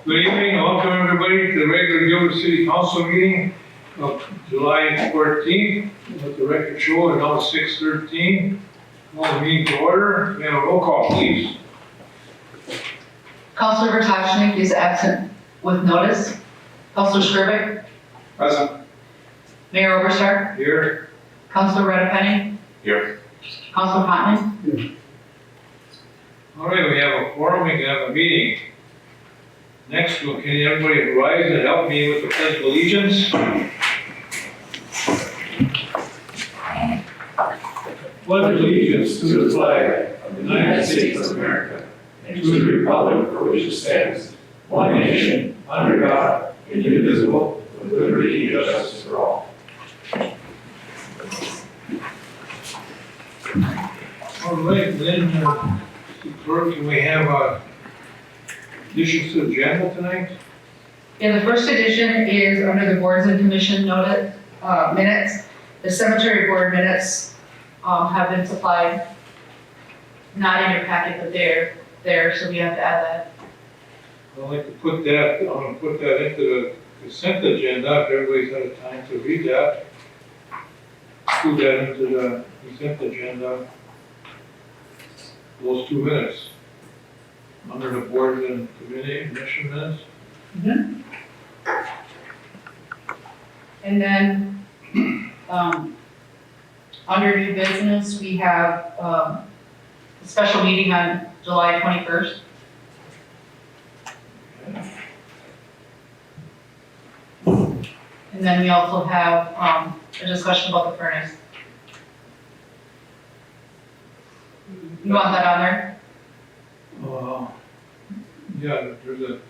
Good evening, welcome everybody to the regular Gilbert City Council meeting of July 14th. Let the record show it's now 6:13. Call the meeting to order. May I have a roll call, please? Councilor Vrtajnik is absent with notice. Councilor Skrzypiec. Present. Mayor Oberstar. Here. Councilor Reddepenny. Here. Councilor Hotman. All right, we have a quorum, we can have a meeting. Next, can everybody rise and help me with the pledge of allegiance? Pledge allegiance to the flag of the United States of America and to the republic for which it stands, one nation, under God, indivisible, with liberty and justice for all. All right, then, clerk, can we have additions to the agenda tonight? Yeah, the first edition is under the boards and commission noted minutes. The cemetery board minutes have been supplied, not in your packet, but they're there, so we have to add that. I'd like to put that, I'm gonna put that into the consent agenda, if everybody's had a time to read that. Put that into the consent agenda. Those 2 minutes. Under the board and commission minutes. And then, under new business, we have a special meeting on July 21st. And then we also have a discussion about the furnace. You want that on there? Yeah, there's a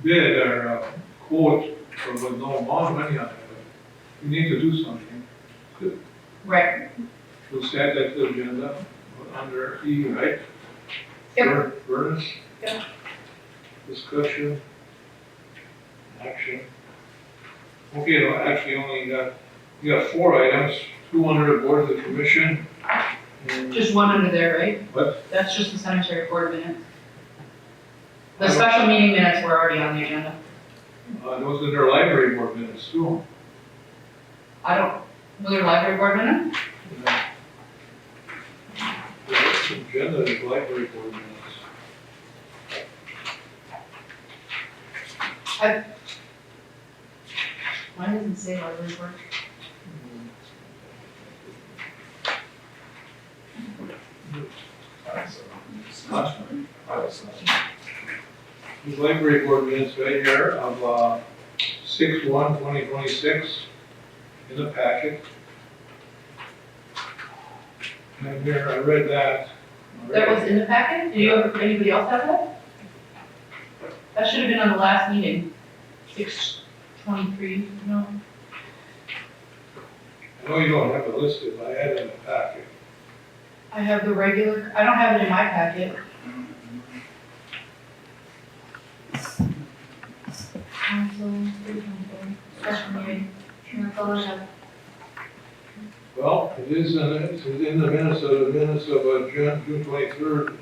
bid or a quote with no amount of money on it. We need to do something. Right. We'll add that to the agenda under E, right? Yep. Furnace. Yep. Discussion. Action. Okay, no, actually you got 4 items, 2 under the board of the commission. And Just one under there, right? what? That's just the cemetery board minutes. The special meeting minutes were already on the agenda. Those are their library board minutes too. Was there library board minutes? The agenda is library board minutes. Why doesn't it say library board? The library board minutes right here of 6/1/2026 in the packet. And here, I read that. That was in the packet? Anybody else have that? That should have been on the last meeting. 6/23, no? I know you don't have it listed, but I had it in the packet. I have the regular, I don't have it in my packet. Council, special meeting, that's all I have. Well, it is in the minutes of June 23rd,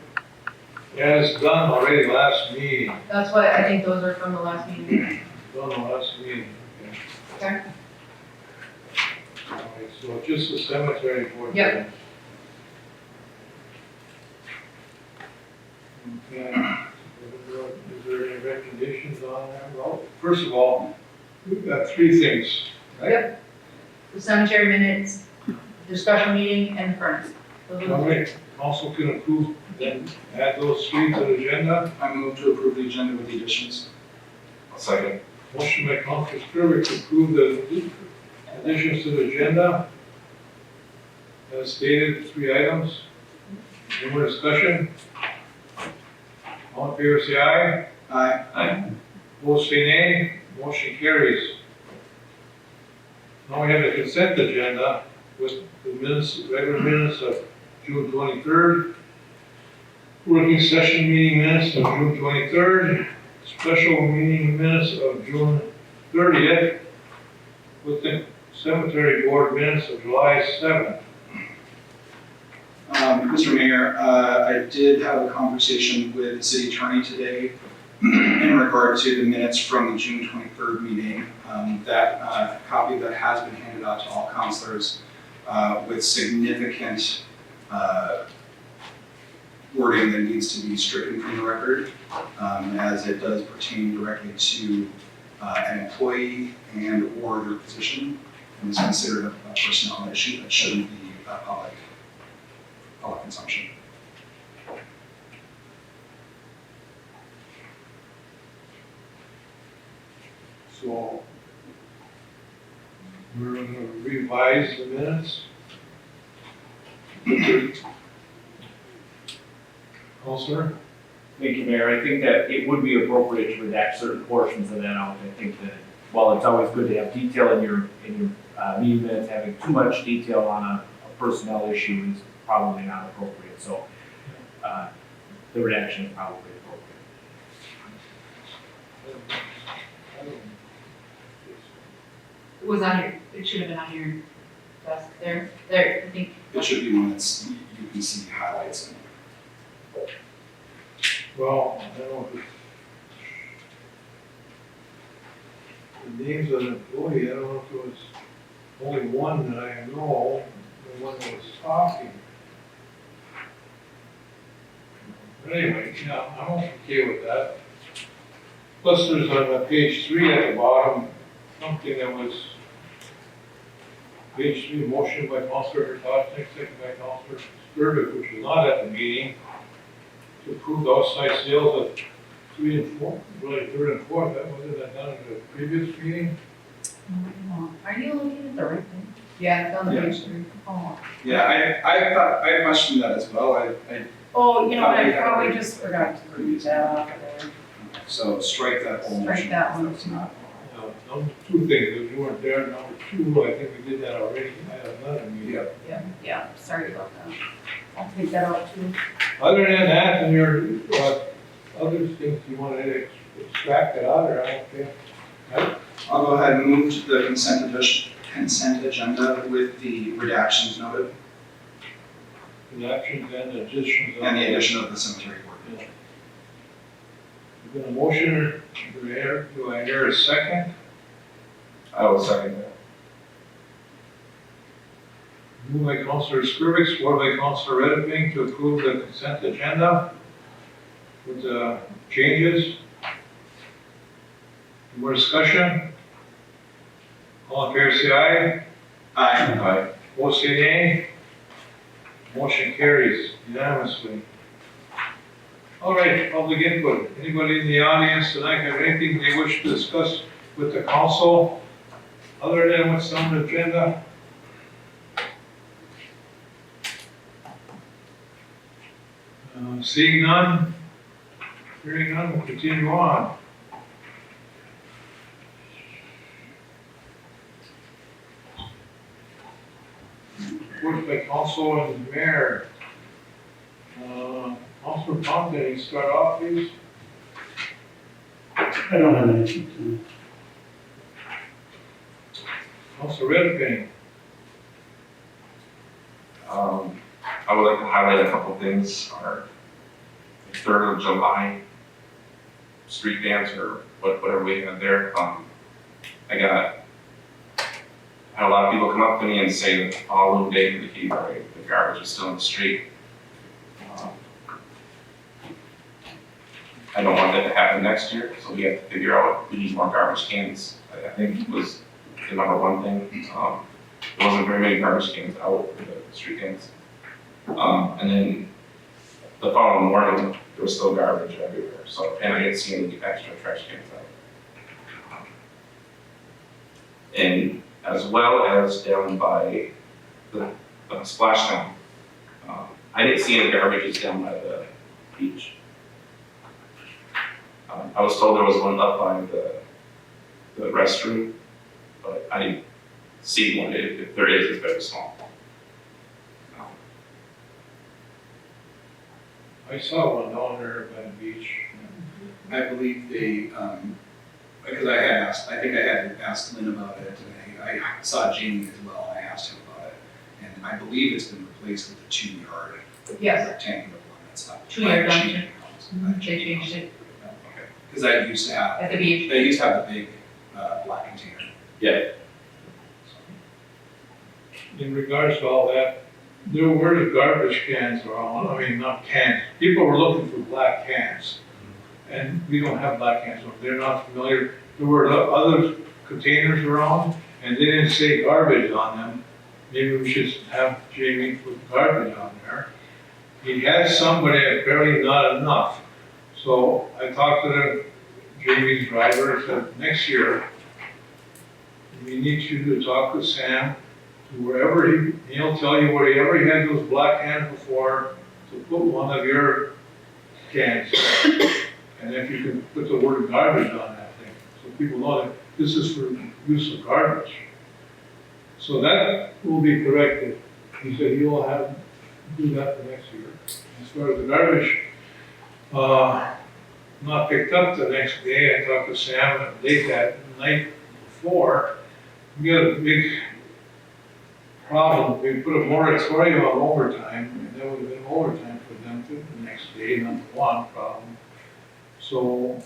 as done already last meeting. That's why I think those are from the last meeting. Done the last meeting. Okay. All right, so just the cemetery board. Yep. minutes. Okay. Is there any recommendations on that? Well, first of all, we've got 3 things, right? Yep. The cemetery minutes, the special meeting, and the furnace. Those are the All three. right, council can approve, then add those 3 to the agenda. I move to approve the agenda with the additions. I'll second. Motion by Councilor Skrzypiec to approve the additions to the agenda. As stated, 3 items. Any more discussion? All in favor, say aye. Aye. Aye. Opposed, say nay. Motion carries. Now we have the consent agenda with the minutes, regular minutes of June 23rd. Working session meeting minutes of June 23rd. Special meeting minutes of June 30th. With the cemetery board minutes of July 7th. Mr. Mayor, I did have a conversation with the city attorney today, in regard to the minutes from the June 23rd meeting. That copy that has been handed out to all counselors with significant wording that needs to be stricken from the record, as it does pertain directly to an employee and or their position, and is considered a personnel issue that shouldn't be public consumption. So we're gonna revise the minutes. Counselor? Thank you, Mayor. I think that it would be appropriate to redact certain portions of that out. I think that while it's always good to have detail in your meeting minutes, having too much detail on a personnel issue is probably not appropriate. So the redaction is probably appropriate. It was on your, it should have been on your desk there, I think. It should be one that's, you can see highlights in it. Well, I don't know if the names of the employee, I don't know if it was only one that I know, the one that was talking. But anyway, yeah, I'm okay with that. Plus, there's on page 3 at the bottom, something that was, page 3, motion by Councilor Bertocci, second by Councilor Gilbert, which was not at the meeting, to approve the outside sales of 3 and 4, really 3rd and 4th, that wasn't that done in the previous meeting? Are you looking at the right thing? Yeah, it's on the Yeah. page 3. Oh. Yeah, I thought, I questioned that as well. I Oh, you know what, I probably just forgot to read that off of there. so strike that whole motion. Strike that one. That's not. Number 2 things, you weren't there, number 2, I think we did that already, I had another meeting. Yeah, sorry about that. I'll take that out too. Other than that, and your, other things you want to extract it out, or I don't care. I'll go ahead and move to the consent agenda with the redactions noted The actions and additions. and the addition of the cemetery board. Yeah. There's been a motion, do I hear a second? I will second that. Moved by Councilor Skrillex, supported by Councilor Redeping to approve the consent agenda with the changes. More discussion? All in favor, say aye. Aye. Aye. Opposed, say nay. Motion carries unanimously. All right, public input. Anybody in the audience tonight have anything they wish to discuss with the council other than what's on the agenda? Seeing none, hearing none, we'll continue on. Reports by council and mayor. Councilor Compton, you start off, please? I don't have anything Councilor Redeping. I would like to highlight a couple things. Our 3rd of July street dance or whatever we had there. I had a lot of people come up to me and say that the following day of the heat parade, the garbage is still in the street. I don't want that to happen next year, so we have to figure out, we need more garbage cans. I think was the number one thing. There wasn't very many garbage cans out for the street dance. And then the following morning, there was still garbage everywhere, so, and I didn't see any extra trash cans out. And as well as down by the splashdown, I didn't see any garbages down by the beach. I was told there was one up by the restroom, but I didn't see one. If there is, it's very small. I saw one down there by the beach. I believe they, because I had asked, I think I had asked Lynn about it, and I saw Jamie as well, and I asked him about it. And I believe it's been replaced with a 2-yard Yes, rectangular one that's up. 2-yard by the dumpster. They changed it. Okay. Because that used to have, at the beach. they used to have the big, black container. In regards to all that, there were the garbage cans around, I mean, not cans, people were looking for black cans. And we don't have black cans, so they're not familiar. There were other containers around, and they didn't say garbage on them. Maybe we should have Jamie put garbage on there. He had some, but apparently not enough. So I talked to Jamie's driver, and said, next year, we need you to talk with Sam, to wherever he'll tell you wherever he had those black cans before, to put one of your cans. And if you can put the word garbage on that thing, so people know that this is for use of garbage. So that will be corrected. He said he will do that for next year. As far as the garbage, not picked up the next day, I talked to Sam late that night before. We got a big problem. We put a moratorium on overtime, and that would have been overtime for them the next day, number one problem. So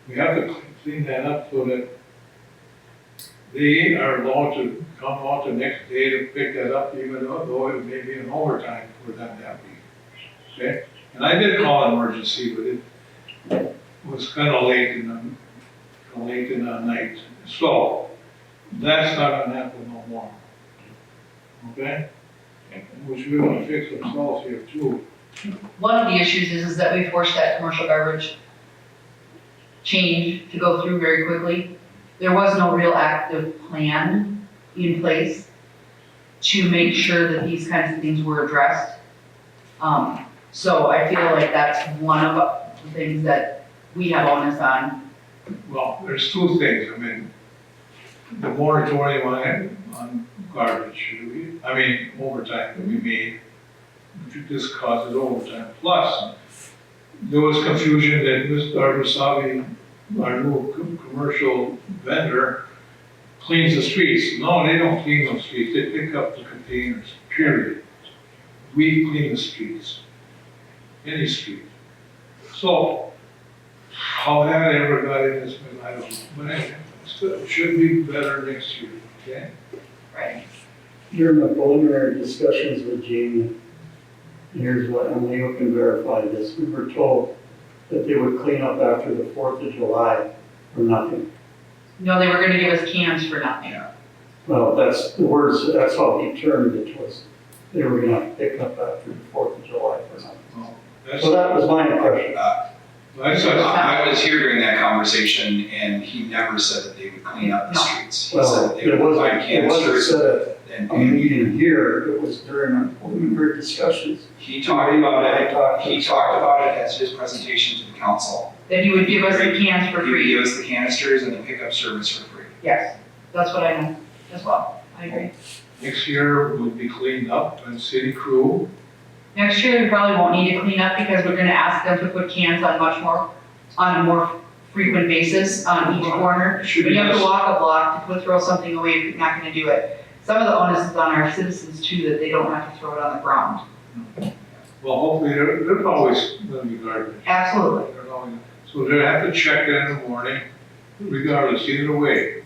we have to clean that up so that they are allowed to come out the next day to pick that up, even though it may be an overtime for them that week. Okay? And I did call emergency, but it was kind of late in the night. So that's not gonna happen no more. Okay? Which we want to fix ourselves here too. One of the issues is that we forced that commercial garbage change to go through very quickly. There was no real active plan in place to make sure that these kinds of things were addressed. So I feel like that's one of the things that we have onus on. Well, there's two things. I mean, the moratorium on garbage, overtime that we made, this causes overtime. Plus, there was confusion that Mr. Arbasavi, our new commercial vendor, cleans the streets. No, they don't clean those streets. They pick up the containers, period. We clean the streets, any street. So, how that ever got in this, I don't know. But anyway, it should be better next year, okay? Right. During the preliminary discussions with Jamie, here's what, and Leo can verify this, we were told that they would clean up after the 4th of July for nothing. No, they were gonna give us cans for nothing. Well, that's the words, that's how he termed it, was they were gonna pick up after the 4th of July for nothing. Well, that's, So that was my impression. I was here during that conversation, and he never said that they would clean up the No. streets. He said Well, that they it would wasn't, find it wasn't canisters said and at a meeting here, it was during our preliminary discussions. he talked about it, he talked about it as his presentation to the council. Then you would give us the cans for He would free. give us the canisters and the pickup service for free. Yes, that's what I know as well. I agree. next year will be cleaned up and city crew. Next year, we probably won't need to clean up because we're gonna ask them to put cans on a more frequent basis on each corner. Should When be you have to less- walk a block to throw something away, if you're not gonna do it. Some of the onus is on our citizens too, that they don't have to throw it on the ground. Well, hopefully, there's always gonna be garbage. Absolutely. So they have to check it in the morning, regardless, either way,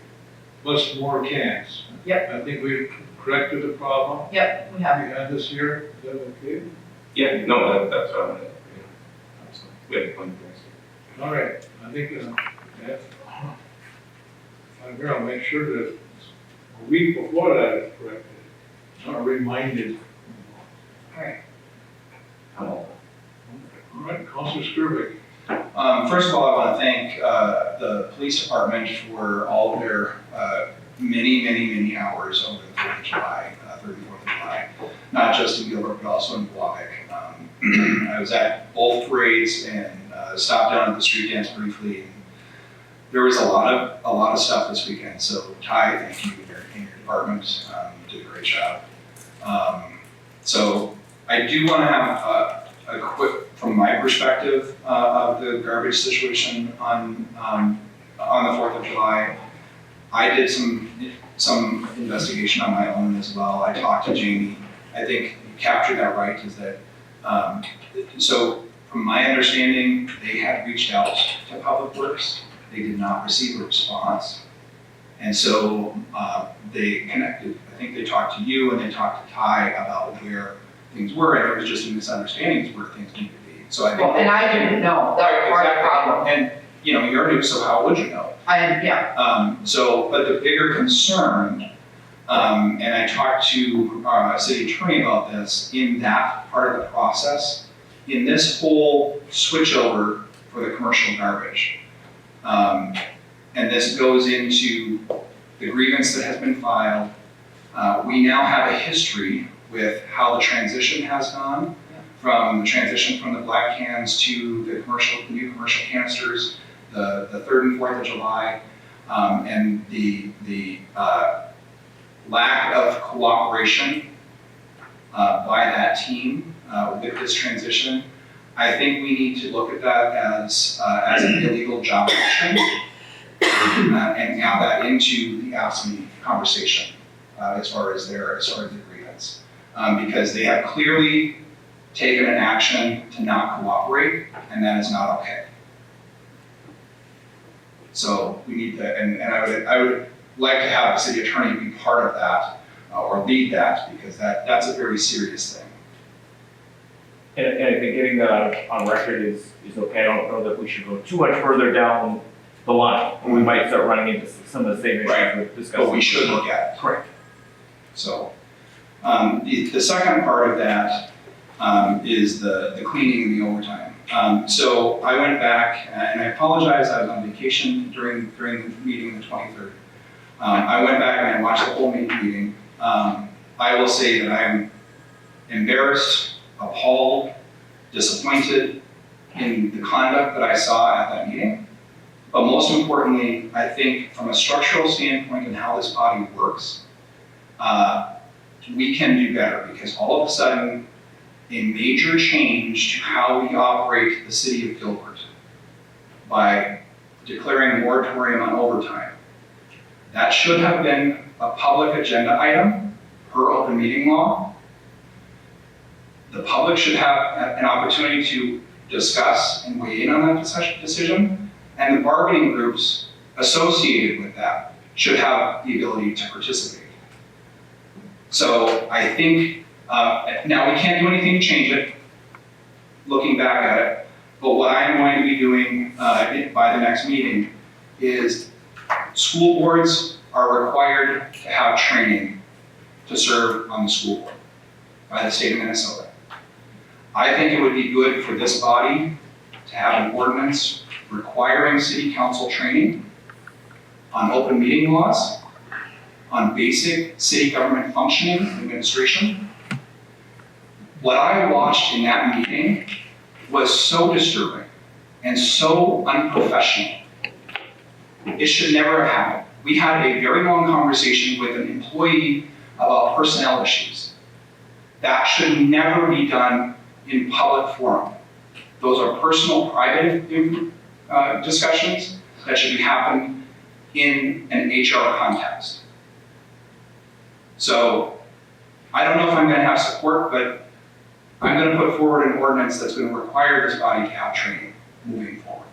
plus more cans. Yep. I think we've corrected the problem Yep, we we have. had this year, is that okay? Yeah, no, that's what I'm, we have plenty of things. All right, I think, if I'm here, I'll make sure that a week before that is corrected, not reminded. All right, Councilor Skirvik. First of all, I want to thank the police department for all of their many hours over the 4th of July, 3rd and 4th of July, not just in Gilbert, but also in Blavic. I was at both parades and stopped down at the street dance briefly. And there was a lot of stuff this weekend, so Ty, thank you and your department, you did a great job. So I do want to have a quick, from my perspective, of the garbage situation on the 4th of July. I did some investigation on my own as well. I talked to Jamie. I think you captured that right, is that, so From my understanding, they had reached out to Public Works. They did not receive a response. And so they connected. I think they talked to you and they talked to Ty about where things were, and it was just a misunderstanding of where things needed to be. So I think. Well, and I didn't know, that was part of the problem. And, you know, you're new, so how would you know? Yeah, But the bigger concern, and I talked to our city attorney about this, in that part of the process, in this whole switchover for the commercial garbage. And this goes into the grievance that has been filed. We now have a history with how the transition has gone, from the transition from the black cans to the new commercial canisters, the 3rd and 4th of July, and the lack of cooperation by that team with this transition. I think we need to look at that as an illegal job action and add that into the AFSCME conversation as far as the grievance. Because they have clearly taken an action to not cooperate, and that is not okay. So we need to, and I would like to have the city attorney be part of that or lead that, because that's a very serious thing. And I think getting that on record is okay. I don't know that we should go too much further down the line. We might start running into some of the same issues Right. we've discussed. But we should look at it. Correct. So the second part of that is the cleaning and the overtime. So I went back, and I apologize, I was on vacation during the meeting the 23rd. I went back and I watched the whole meeting. I will say that I am embarrassed, appalled, disappointed in the conduct that I saw at that meeting. But most importantly, I think from a structural standpoint and how this body works, we can do better, because all of a sudden, a major change to how we operate the city of Gilbert by declaring a moratorium on overtime. That should have been a public agenda item per open meeting law. The public should have an opportunity to discuss and weigh in on that decision, and the bargaining groups associated with that should have the ability to participate. So I think, now we can't do anything to change it, looking back at it, but what I'm going to be doing by the next meeting is school boards are required to have training to serve on the school board by the state of Minnesota. I think it would be good for this body to have an ordinance requiring city council training on open meeting laws, on basic city government functioning and administration. What I watched in that meeting was so disturbing and so unprofessional. It should never have happened. We had a very long conversation with an employee about personnel issues. That should never be done in public forum. Those are personal, private discussions that should be happening in an HR context. So I don't know if I'm going to have support, but I'm going to put forward an ordinance that's going to require this body to have training moving forward.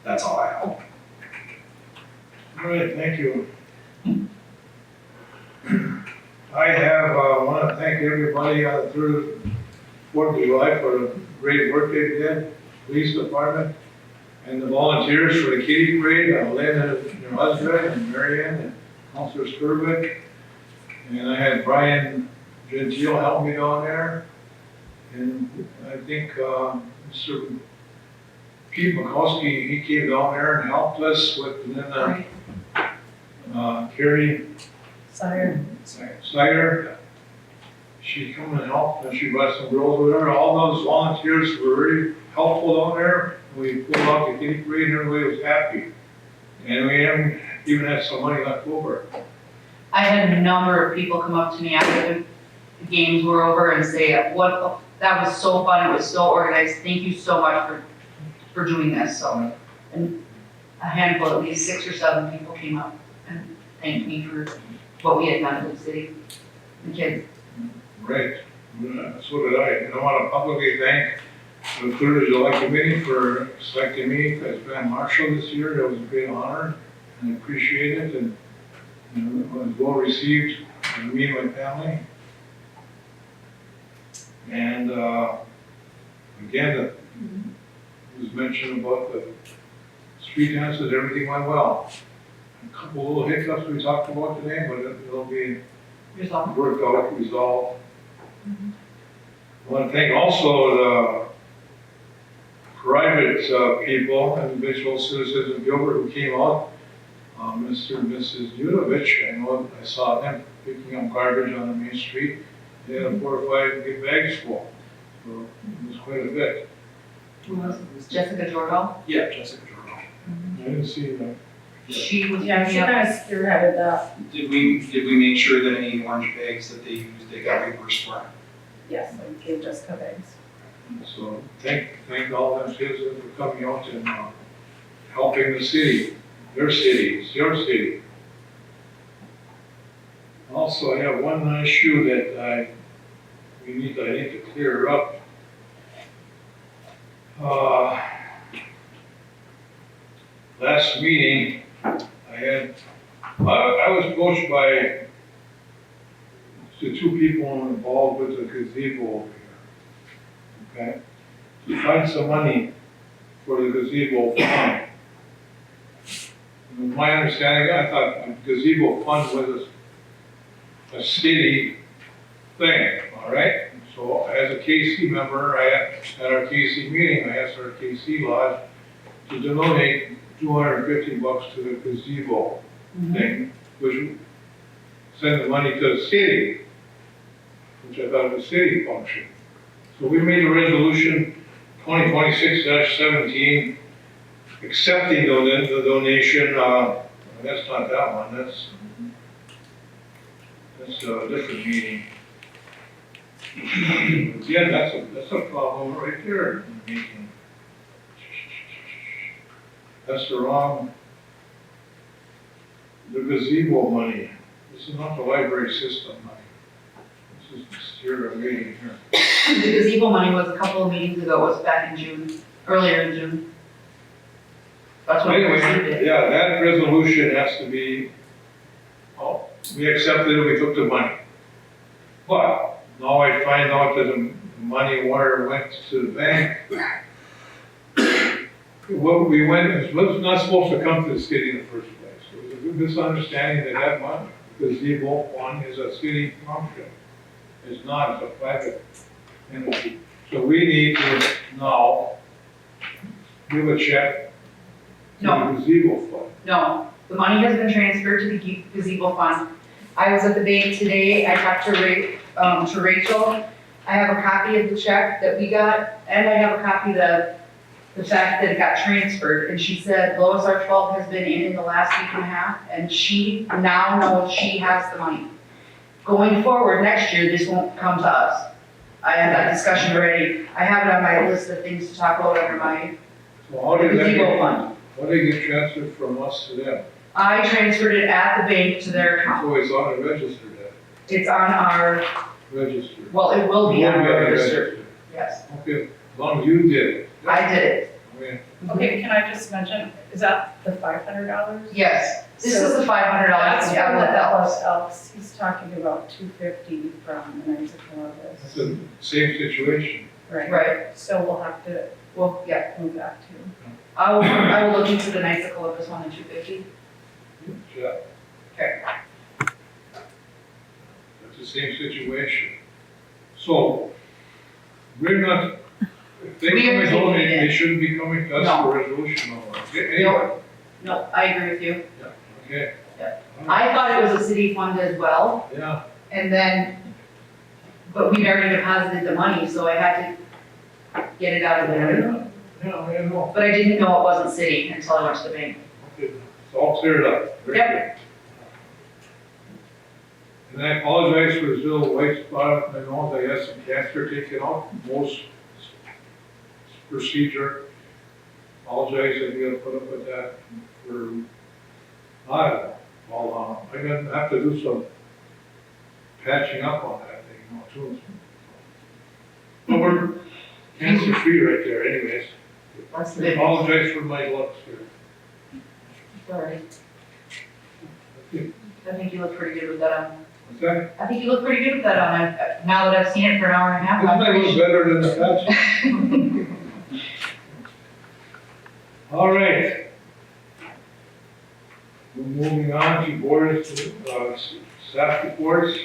That's all I have. All right, thank you. I want to thank everybody on the 3rd, 4th of July for the great work they did, police department, and the volunteers for the kitty parade, Lynn and her husband, and Mary Ann, and Councilor Skirvik. And I had Brian Gentile help me down there. And I think Mr. Pete Makowski, he came down there and helped us with, and then Carrie Snyder, she come and helped, and she brought some girls with her. All those volunteers were really helpful down there. We pulled out the kitty parade and everybody was happy. And we even had some money left over. I had a number of people come up to me after the games were over and say, that was so fun, it was so organized, thank you so much for doing this, so. And a handful, at least 6 or 7 people came up and thanked me for what we had done for the city, the kids. Right. So did I. And I want to publicly thank the Third of July Committee for selecting me as Band Marshal this year. That was a great honor, and I appreciate it, and it was well received by me and my family. And again, it was mentioned about the street dances, everything went well. A couple little hiccups we talked about today, but it'll be Yourself. worked out, resolved. I want to thank also the private people, individual citizens in Gilbert who came out. Mr. and Mrs. Yudovich, I know I saw them picking up garbage on the main street. They had 4 or 5 big bags full, so it was quite a bit. Who was Jessica Jordan? Yeah, Jessica Jordan. I didn't see that. She was Yeah, she picking up. kind of spearheaded that. Did we make sure that any orange bags that they used, they got reimbursed for? Yes, I gave Jessica bags. So thank all them citizens for coming out and helping the city, their city, it's your city. Also, I have one issue that I need to clear up. Last meeting, I was approached by the 2 people involved with the gazebo over here. Okay? To find some money for the gazebo fund. From my understanding, I thought the gazebo fund was a city thing, all right? So as a KC member, at our KC meeting, I asked our KC lodge to donate $250 to the gazebo thing, which would send the money to the city, which I thought was a city function. So we made a resolution 2026-17 accepting the donation. That's not that one, that's a different meeting. Again, that's a problem right there in the meeting. That's the wrong, the gazebo money. This is not the library system money. This is your meeting here. The gazebo money was a couple of meetings ago, it was back in June, earlier in June. That's when we received Anyway, it. yeah, that resolution has to be, we accepted it, we took the money. But now I find out that the money wire went to the bank. What we went, it was not supposed to come to the city in the first place. It was a good misunderstanding that that money, gazebo one is a city function. It's not, it's a private entity. So we need to now give a check to No. the gazebo fund. No, the money has been transferred to the gazebo fund. I was at the bank today, I talked to Rachel. I have a copy of the check that we got, and I have a copy of the fact that it got transferred. And she said Lois Archibald has been in the last week and a half, and she now knows she has the money. Going forward, next year, this won't come to us. I had that discussion already. I have it on my list of things to talk about under my So how did that gazebo get, fund. how did it get transferred from us to them? I transferred it at the bank to their account. So it's on the register then, It's on our, registered. well, it will be on It will our the register, yes. Okay, as long as you did it. I did it, Okay. Okay, can I just mention, is that the $500? yes. This is the $500 That's from from the Outlet Ellis. Ellis Elks. He's talking about $250 from the Knights of It's Columbus. the same situation. Right, So we'll have to well, yeah, move that too. I will look into the Knights of Columbus one, the 250. Yeah. Okay. It's the same situation. So, we're not, if they We come are and taking donate, it in. they shouldn't be coming to us No. for resolution over it. Anyway, No, I agree with you. okay. Yeah. I thought it was a city fund as well, Yeah, and then, but we'd already deposited the money, so I had to get it out of there. yeah, I know. But I didn't know it wasn't city until I went to the bank. Okay, it's all cleared up. Very Yep. good. And I apologize for his little white spot, I know they had some cancer taken out, most procedure. Apologize that you gotta put up with that for, I don't know, well, I'm gonna have to do some patching up on that thing, you know, too. Well, we're cancer-free right there anyways. That's I the big, apologize for my looks here. sorry. Okay, I think you look pretty good with that on. what's that? I think you look pretty good with that on. Now that I've seen it for an hour and a half, This I'm might pretty look sure. better than the past. All right. We're moving on to board, staff reports.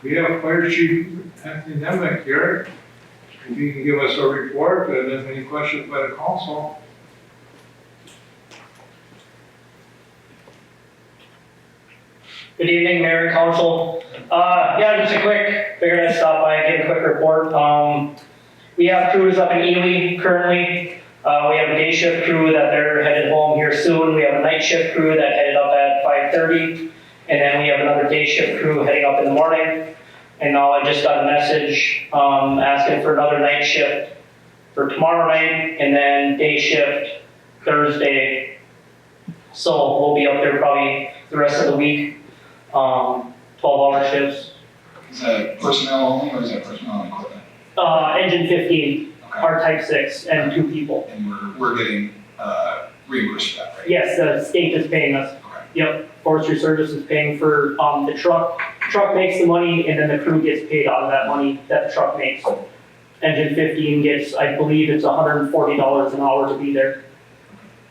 We have Fire Chief Anthony Nemec here. If he can give us a report, and if any questions by the council. Good evening, Mayor and Council. Yeah, just a quick, figured I'd stop by and give a quick report. We have crews up in Ely currently. We have a day shift crew that they're headed home here soon. We have a night shift crew that headed up at 5:30. And then we have another day shift crew heading up in the morning. And now I just got a message, asking for another night shift for tomorrow night and then day shift Thursday. So we'll be up there probably the rest of the week. 12-hour shifts. Is that personnel only or is that personnel and equipment? Engine 15, Okay. R-Type 6, and 2 people. And we're getting reimbursed for that, right? Yes, the state is paying us. Okay. Yep, Forestry Service is paying for the truck. Truck makes the money, and then the crew gets paid out of that money that the truck makes. Engine 15 gets, I believe it's $140 an hour to be there.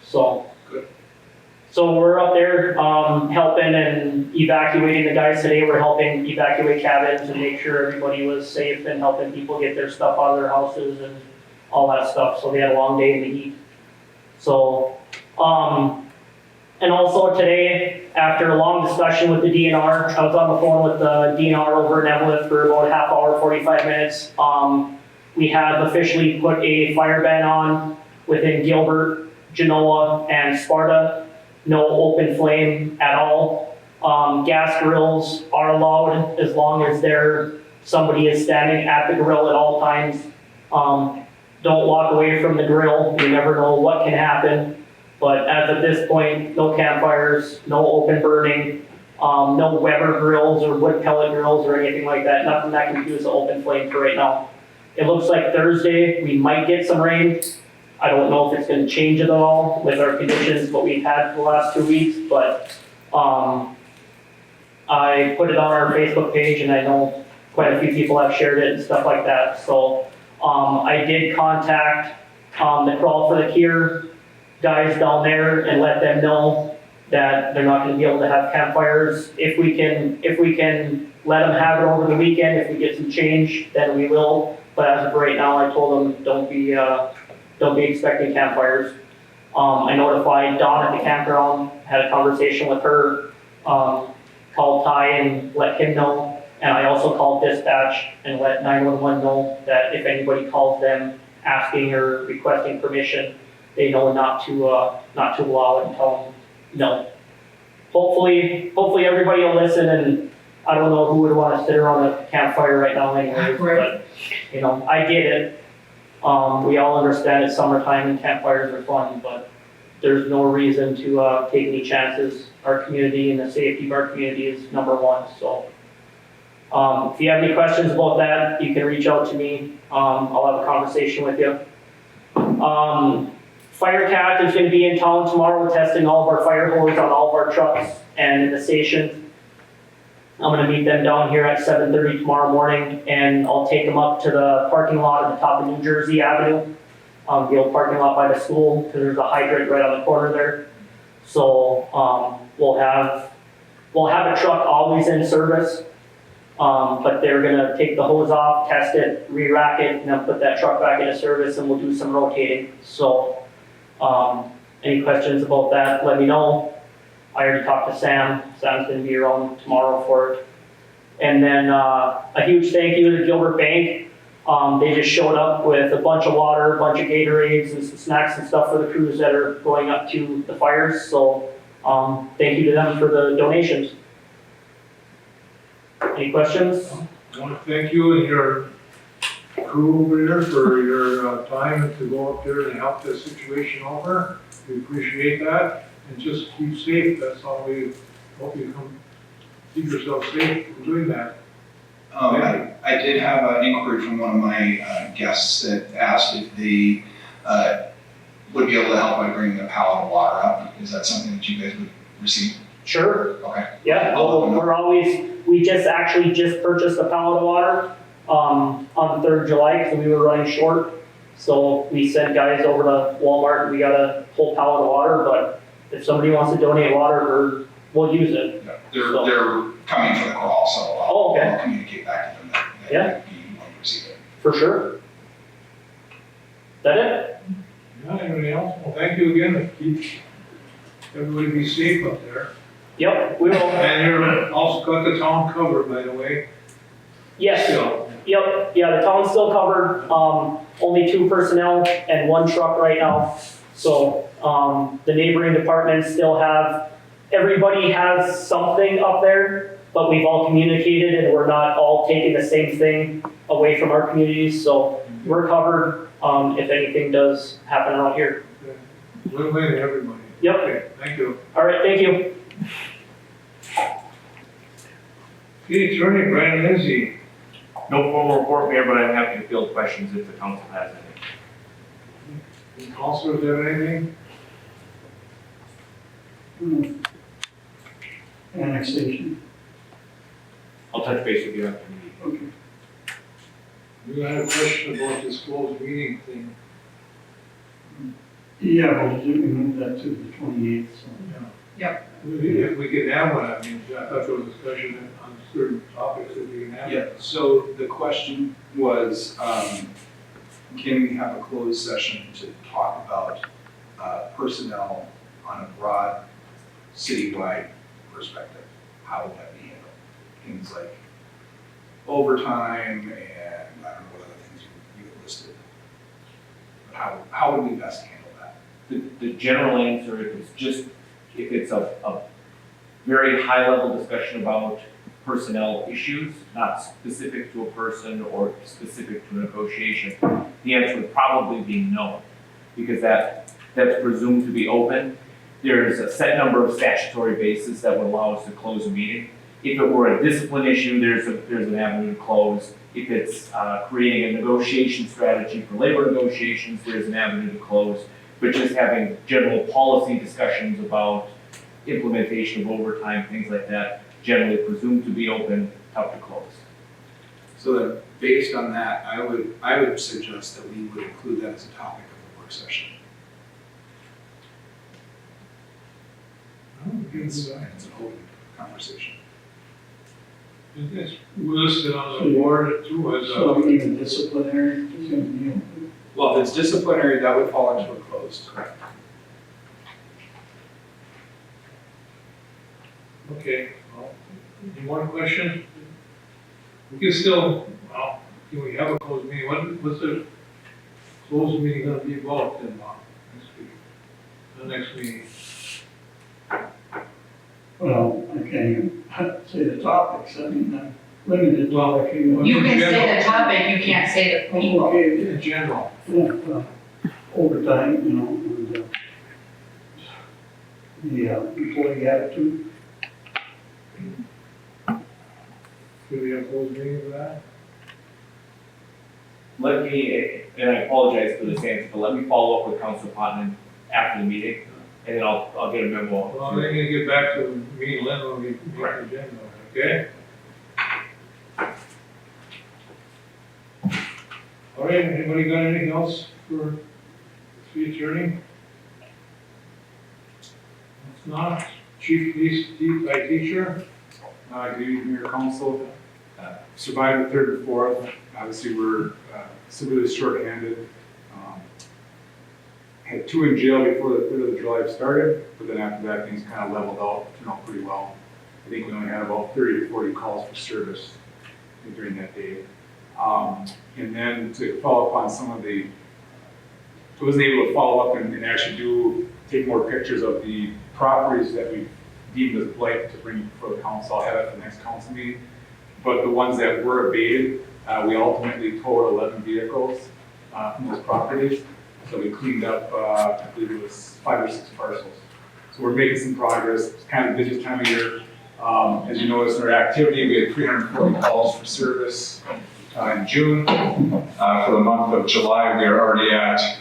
So. Good. So we're up there helping and evacuating the guys today. We're helping evacuate cabins and make sure everybody was safe and helping people get their stuff out of their houses and all that stuff. So they had a long day in the heat. So, and also today, after a long discussion with the DNR, I was on the phone with the DNR over in Evelyn for about a half hour, 45 minutes. We have officially put a fire ban on within Gilbert, Genoa, and Sparta. No open flame at all. Gas grills are allowed as long as somebody is standing at the grill at all times. Don't walk away from the grill. You never know what can happen. But as of this point, no campfires, no open burning, no Weber grills or wood pellet grills or anything like that. Nothing that can use an open flame for right now. It looks like Thursday we might get some rain. I don't know if it's going to change at all with our conditions, what we've had for the last 2 weeks, but I put it on our Facebook page and I know quite a few people have shared it and stuff like that. So I did contact the Crawl for the Cure guys down there and let them know that they're not going to be able to have campfires. If we can let them have it over the weekend, if we get some change, then we will. But as of right now, I told them don't be expecting campfires. I notified Dawn at the campground, had a conversation with her, called Ty and let him know. And I also called dispatch and let 911 know that if anybody calls them asking or requesting permission, they know not to allow it and tell them no. Hopefully everybody will listen, and I don't know who would want to sit around a campfire right now anyways, Right. but I get it. We all understand it's summertime and campfires are fun, but there's no reason to take any chances. Our community and the safety of our community is number one. So if you have any questions about that, you can reach out to me. I'll have a conversation with you. Firecat is going to be in town tomorrow testing all of our fire hose on all of our trucks and in the station. I'm going to meet them down here at 7:30 tomorrow morning, and I'll take them up to the parking lot at the top of New Jersey Avenue, the old parking lot by the school, because there's a hydrant right on the corner there. So we'll have a truck always in service, but they're going to take the hose off, test it, re-rack it, and then put that truck back into service, and we'll do some rotating. So any questions about that, let me know. I already talked to Sam. Sam's going to be around tomorrow for it. And then a huge thank you to Gilbert Bank. They just showed up with a bunch of water, a bunch of Gatorades, and some snacks and stuff for the crews that are going up to the fires. So thank you to them for the donations. Any questions? I want to thank you and your crew over there for your time to go up there and help this situation over. We appreciate that, and just keep safe. That's all we hope you keep yourself safe from doing that. I did have an inquiry from one of my guests that asked if they would be able to help by bringing a pallet of water up. Is that something that you guys would receive? Sure, Okay. yeah, well, we just purchased a pallet of water, on the 3rd of July, because we were running short. So we sent guys over to Walmart, we got a whole pallet of water, but if somebody wants to donate water, we'll use it. Yeah, they're coming for the call, so Oh, okay. I'll communicate back to them that Yeah. you'd be willing to receive it. For sure. That it? Yeah, anybody else? Well, thank you again. Keep everybody be safe up there. Yep, we will. And you're also got the town covered, by the way. Yes, Still. yep, yeah, the town's still covered, only 2 personnel and 1 truck right now. So, the neighboring departments still have, everybody has something up there, but we've all communicated and we're not all taking the same thing away from our communities, so we're covered, if anything does happen around here. Win-win to everybody. Yep. Okay, thank you. All right, thank you. Okay, Attorney Brian Lindsay. No formal report, Mayor, but I'm happy to field questions if the council has any. Any councilors have anything? Annexation, I'll touch base with you after the meeting. okay. You had a question about this closed meeting thing. Yeah, but we move that to the 28th, so. If we could have one, I mean, I thought there was discussion on certain topics that we can have. Yeah, so the question was, can we have a closed session to talk about personnel on a broad citywide perspective? How would that be handled? Things like overtime and I don't know what other things you had listed. But how would we best handle that? The general answer is just, if it's a very high-level discussion about personnel issues, not specific to a person or specific to a negotiation, the answer would probably be no, because that's presumed to be open. There's a set number of statutory bases that would allow us to close a meeting. If it were a discipline issue, there's an avenue to close. If it's creating a negotiation strategy for labor negotiations, there's an avenue to close. But just having general policy discussions about implementation of overtime, things like that, generally presumed to be open, tough to close. So that based on that, I would suggest that we would include that as a topic of the work session. It's an open conversation. It's listed on the board too as So even disciplinary is gonna be, Well, if it's disciplinary, that would fall into a closed. Correct. okay. Well, any more questions? We can still, well, can we have a closed meeting? What's the closed meeting gonna be about then, next week? The next meeting? well, I can't even say the topics, I mean, limited Well, topic. You can say the topic, you can't say the people. Okay, In general. yeah, overtime, you know, and, the employee attitude. Could we have a closed meeting for that? Let me, and I apologize for this answer, but let me follow up with Councilor Putnam after the meeting, and then I'll get a memo. Well, then you get back to me and Lynn when we make the agenda, okay? All right, anybody got anything else for the attorney? If not, Chief Police teacher? Good evening, Mayor Council. Survived the 3rd and 4th. Obviously, we're severely short-handed. Had 2 in jail before the 3rd of July started, but then after that, things kind of leveled out, pretty well. I think we only had about 30 to 40 calls for service during that day. And then to follow up on some of the, I wasn't able to follow up and actually take more pictures of the properties that we deemed as blight to bring before the council. I'll have it for the next council meeting. But the ones that were abated, we ultimately towed 11 vehicles from those properties. So we cleaned up, I believe it was 5 or 6 parcels. So we're making some progress. It's kind of the busiest time of year. As you notice in our activity, we had 340 calls for service in June. For the month of July,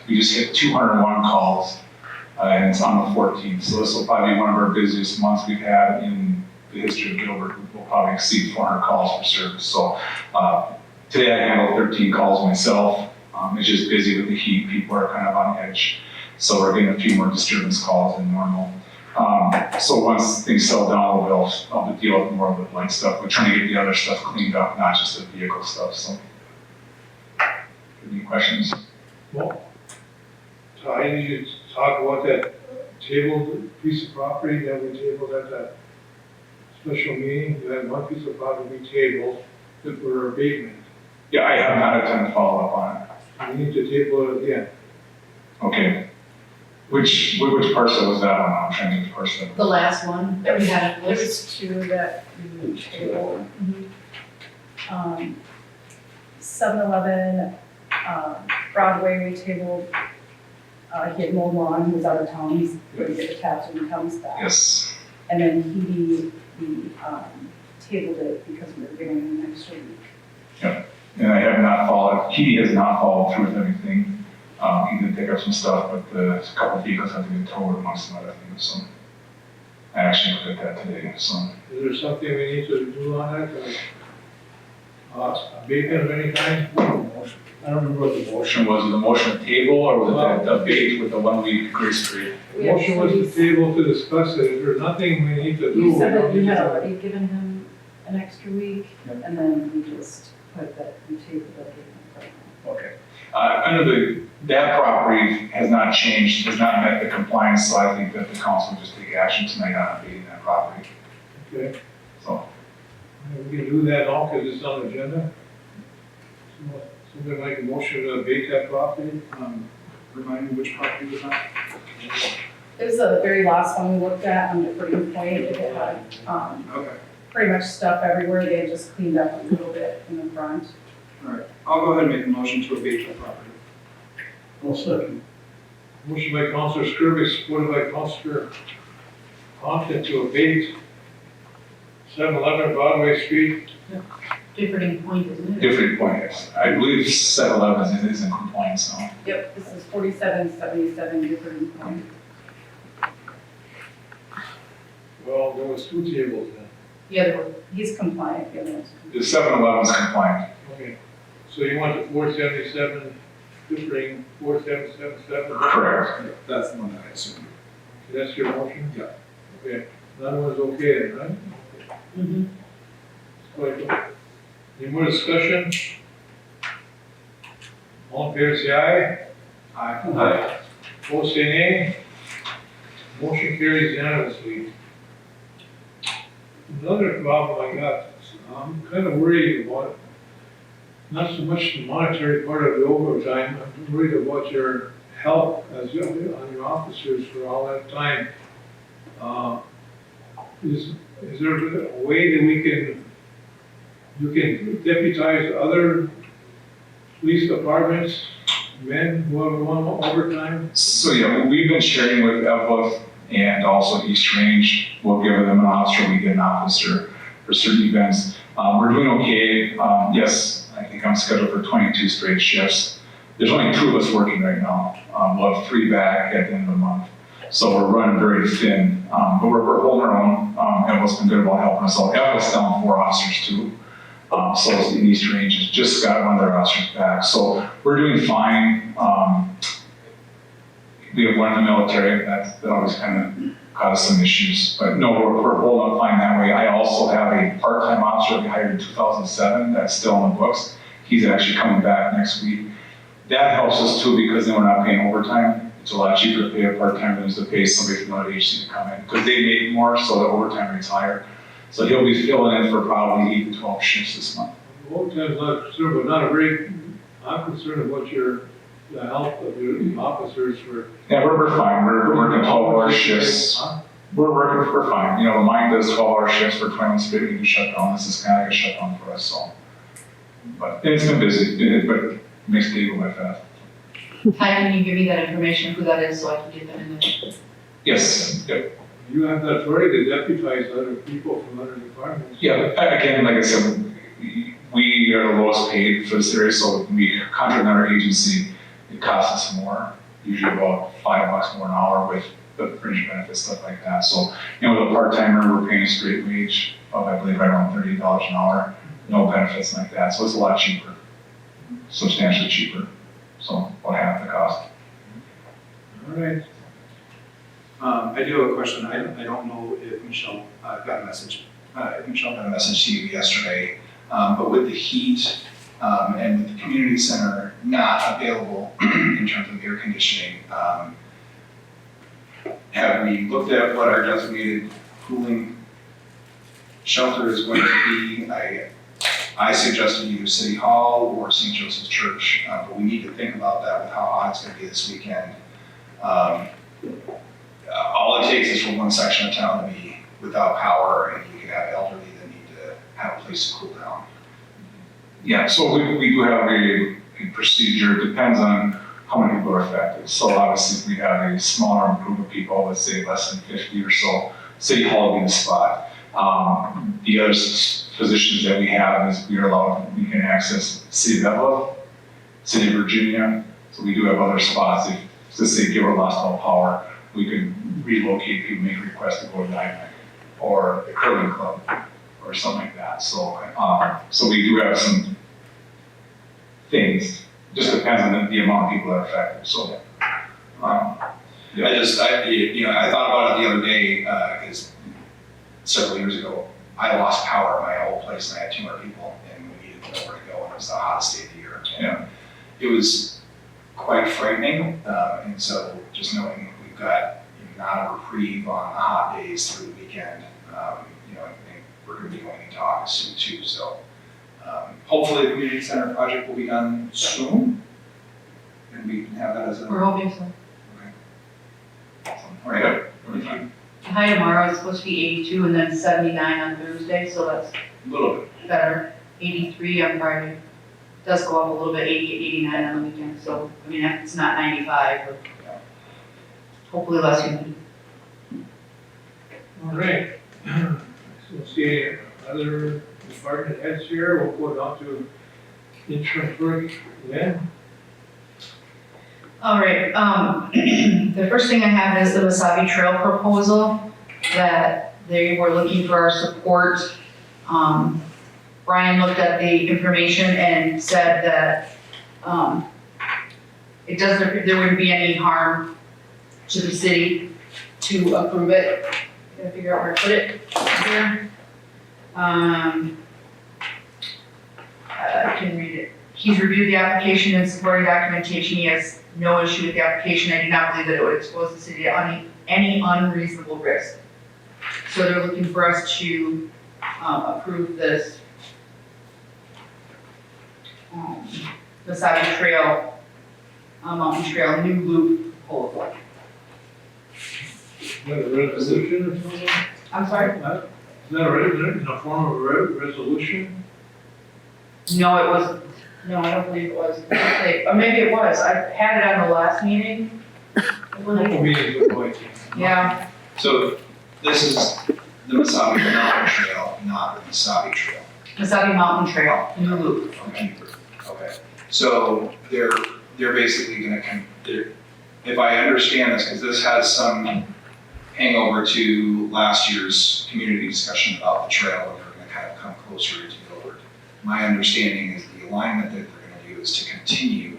we just hit 201 calls, and it's on the 14th. So this will probably be one of our busiest months we've had in the history of Gilbert. We'll probably exceed 400 calls for service. So today I handled 13 calls myself. It's just busy with the heat. People are kind of on edge. So we're getting a few more disturbance calls than normal. So once things settle down, I'll deal with more of the light stuff. We're trying to get the other stuff cleaned up, not just the vehicle stuff. So, any questions? Well, Ty, did you talk about that tabled piece of property that we tabled at that special meeting? You had one piece of property we tabled that were abatement. Yeah, I have not had time to follow up on it. We need to table it again. Okay. Which parcel was that on? I'm trying to get the parcel. The last one that we had on the There list. was two that we tabled. 7-Eleven, Broadway, we tabled. He had mowed lawn, he was out of town, he's going to get the tabs when he comes back. Yes. And then we tabled it because we were giving him an extra week. And I have not followed, he has not followed through with everything. He did pick up some stuff, but a couple of vehicles had to get towed amongst some other things, so. I actually looked at that today, so. Is there something we need to do on that? Abatement of any kind? I don't remember what the motion was, the motion to table, or was it the abate with the 1 week grace period? The motion was to table to discuss it. Is there nothing we need to do? You said that you had already given him an extra week, Yep. and then we just put that, we tabled it again. Okay. Under that property has not changed, has not met the compliance, so I think that the council will just take action tonight on abating that property. Okay, So, we can do that now because it's on the agenda. Somebody make a motion to abate that property? remind me which property was that? It was the very last one we looked at on the Freedom Point. It had, Okay. pretty much stuff everywhere. They had just cleaned up a little bit in the front. All right, I'll go ahead and make a motion to abate the property. I'll second. Motion by Councilor Skirvich, supported by Councilor Compton to abate 711 Broadway Street. Different point, isn't it? Different point, yes. I believe 7-Eleven is in compliance now. Yep, this is 4777 Freedom Point. Well, there was two tables then. Yeah, He's compliant, the other one's The 7-Eleven is compliant. Okay, so you want the 477, differing 4777? Correct. That's the one that I assumed. That's your motion? Yeah. Okay, that one's okay then, right? Mm-hmm. Quite good. Any more discussion? All in favor, say aye. Aye. Opposed, say nay. Motion carries unanimously. Another problem I got, I'm kind of worried about, not so much the monetary part of the overtime, I'm worried about your help as on your officers for all that time. Is there a way that you can deputize other police departments, men who have gone overtime? So yeah, we've been sharing with Evelyn and also East Range. We'll give them an officer, we get an officer for certain events. We're doing okay. Yes, I think I'm scheduled for 22 straight shifts. There's only 2 of us working right now. We'll have 3 back at the end of the month. So we're running very thin, but we're holding our own. Evelyn's been good about helping us out. Evelyn's down 4 officers too. So is the East Range has just got one of their officers back. So we're doing fine. We have one in the military, that always kind of caused some issues. But no, we're holding up fine that way. I also have a part-time officer we hired in 2007 that's still in the books. He's actually coming back next week. That helps us too because then we're not paying overtime. It's a lot cheaper to pay a part-timer than to pay somebody from another agency to come in because they make more, so the overtime rate's higher. So he'll be filling in for probably 8 to 12 shifts this month. Overtime's not concerned, but not a very, I'm concerned about the health of your officers for. Yeah, we're fine. We're working 12-hour shifts. Huh? We're fine. You know, the mine does 12-hour shifts for 20 minutes, we can shut down. This is kind of like a shutdown for us, so. But it's been busy, but it makes the day go by fast. Ty, can you give me that information, who that is, so I can get them in there? Yes, yep. You have the authority to deputize other people from other departments. Yeah, again, like I said, we are the lowest paid for this area, so when we contract on our agency, it costs us more, usually about $5 more an hour with the fringe benefits, stuff like that. So, with a part-timer, we're paying a straight wage of, I believe, right around $38 an hour, no benefits like that, so it's a lot cheaper, substantially cheaper, so about half the cost. All right. I do have a question. I don't know if Michelle got a message. If Michelle got a message to you yesterday, but with the heat and with the community center not available in terms of air conditioning, have we looked at what our designated cooling shelter is going to be? I suggested either City Hall or St. Joseph's Church, but we need to think about that with how hot it's going to be this weekend. All it takes is for one section of town to be without power, and you can have elderly that need to have a place to cool down. Yeah, so we do have a procedure, it depends on how many people are affected. So obviously, if we have a smaller group of people, let's say less than 50 or so, City Hall will be the spot. The other positions that we have is we can access City of Evlith, City of Virginia, so we do have other spots. If, let's say, Gilbert lost all power, we could relocate people, make requests to go to the IMAC or the curling club or something like that. So, so we do have some things. Just depends on the amount of people that are affected. So, I thought about it the other day, because several years ago, I lost power at my old place and I had 200 people and we needed to know where to go, and it was the hottest day of the year. And it was quite frightening, and so just knowing we've got not a reprieve on the hot days through the weekend, I think we're going to be going into August soon too. So hopefully the community center project will be done soon, and we can have that as a. We're hoping so. All right. The high tomorrow is supposed to be 82 and then 79 on Thursday, so that's A little bit. better. 83 on Friday. Does go up a little bit, 80, 89 on the weekend, so, I mean, it's not 95, but hopefully less humid. All right. So see other department heads here, we'll go down to interim clerk, Lynn. All right, the first thing I have is the Wasabi Trail proposal that they were looking for our support. Brian looked at the information and said that, there wouldn't be any harm to the city to approve it. Gotta figure out where to put it here. I can read it. He's reviewed the application and supporting documentation. He has no issue with the application. I do not believe that it would expose the city to any unreasonable risk. So they're looking for us to approve this Wasabi Trail, Mountain Trail new loop proposal. Is that a resolution or something? I'm sorry? Is that in the form of a resolution? No, it wasn't. No, I don't believe it was. Or maybe it was. I had it on the last meeting. Couple meetings ago, Yeah, So this is the Wasabi Mountain Trail, not the Wasabi Trail. Wasabi Mountain Trail, new loop. Okay. So they're basically gonna if I understand this, because this has some hangover to last year's community discussion about the trail, and they're gonna kind of come closer to Gilbert. My understanding is the alignment that they're gonna do is to continue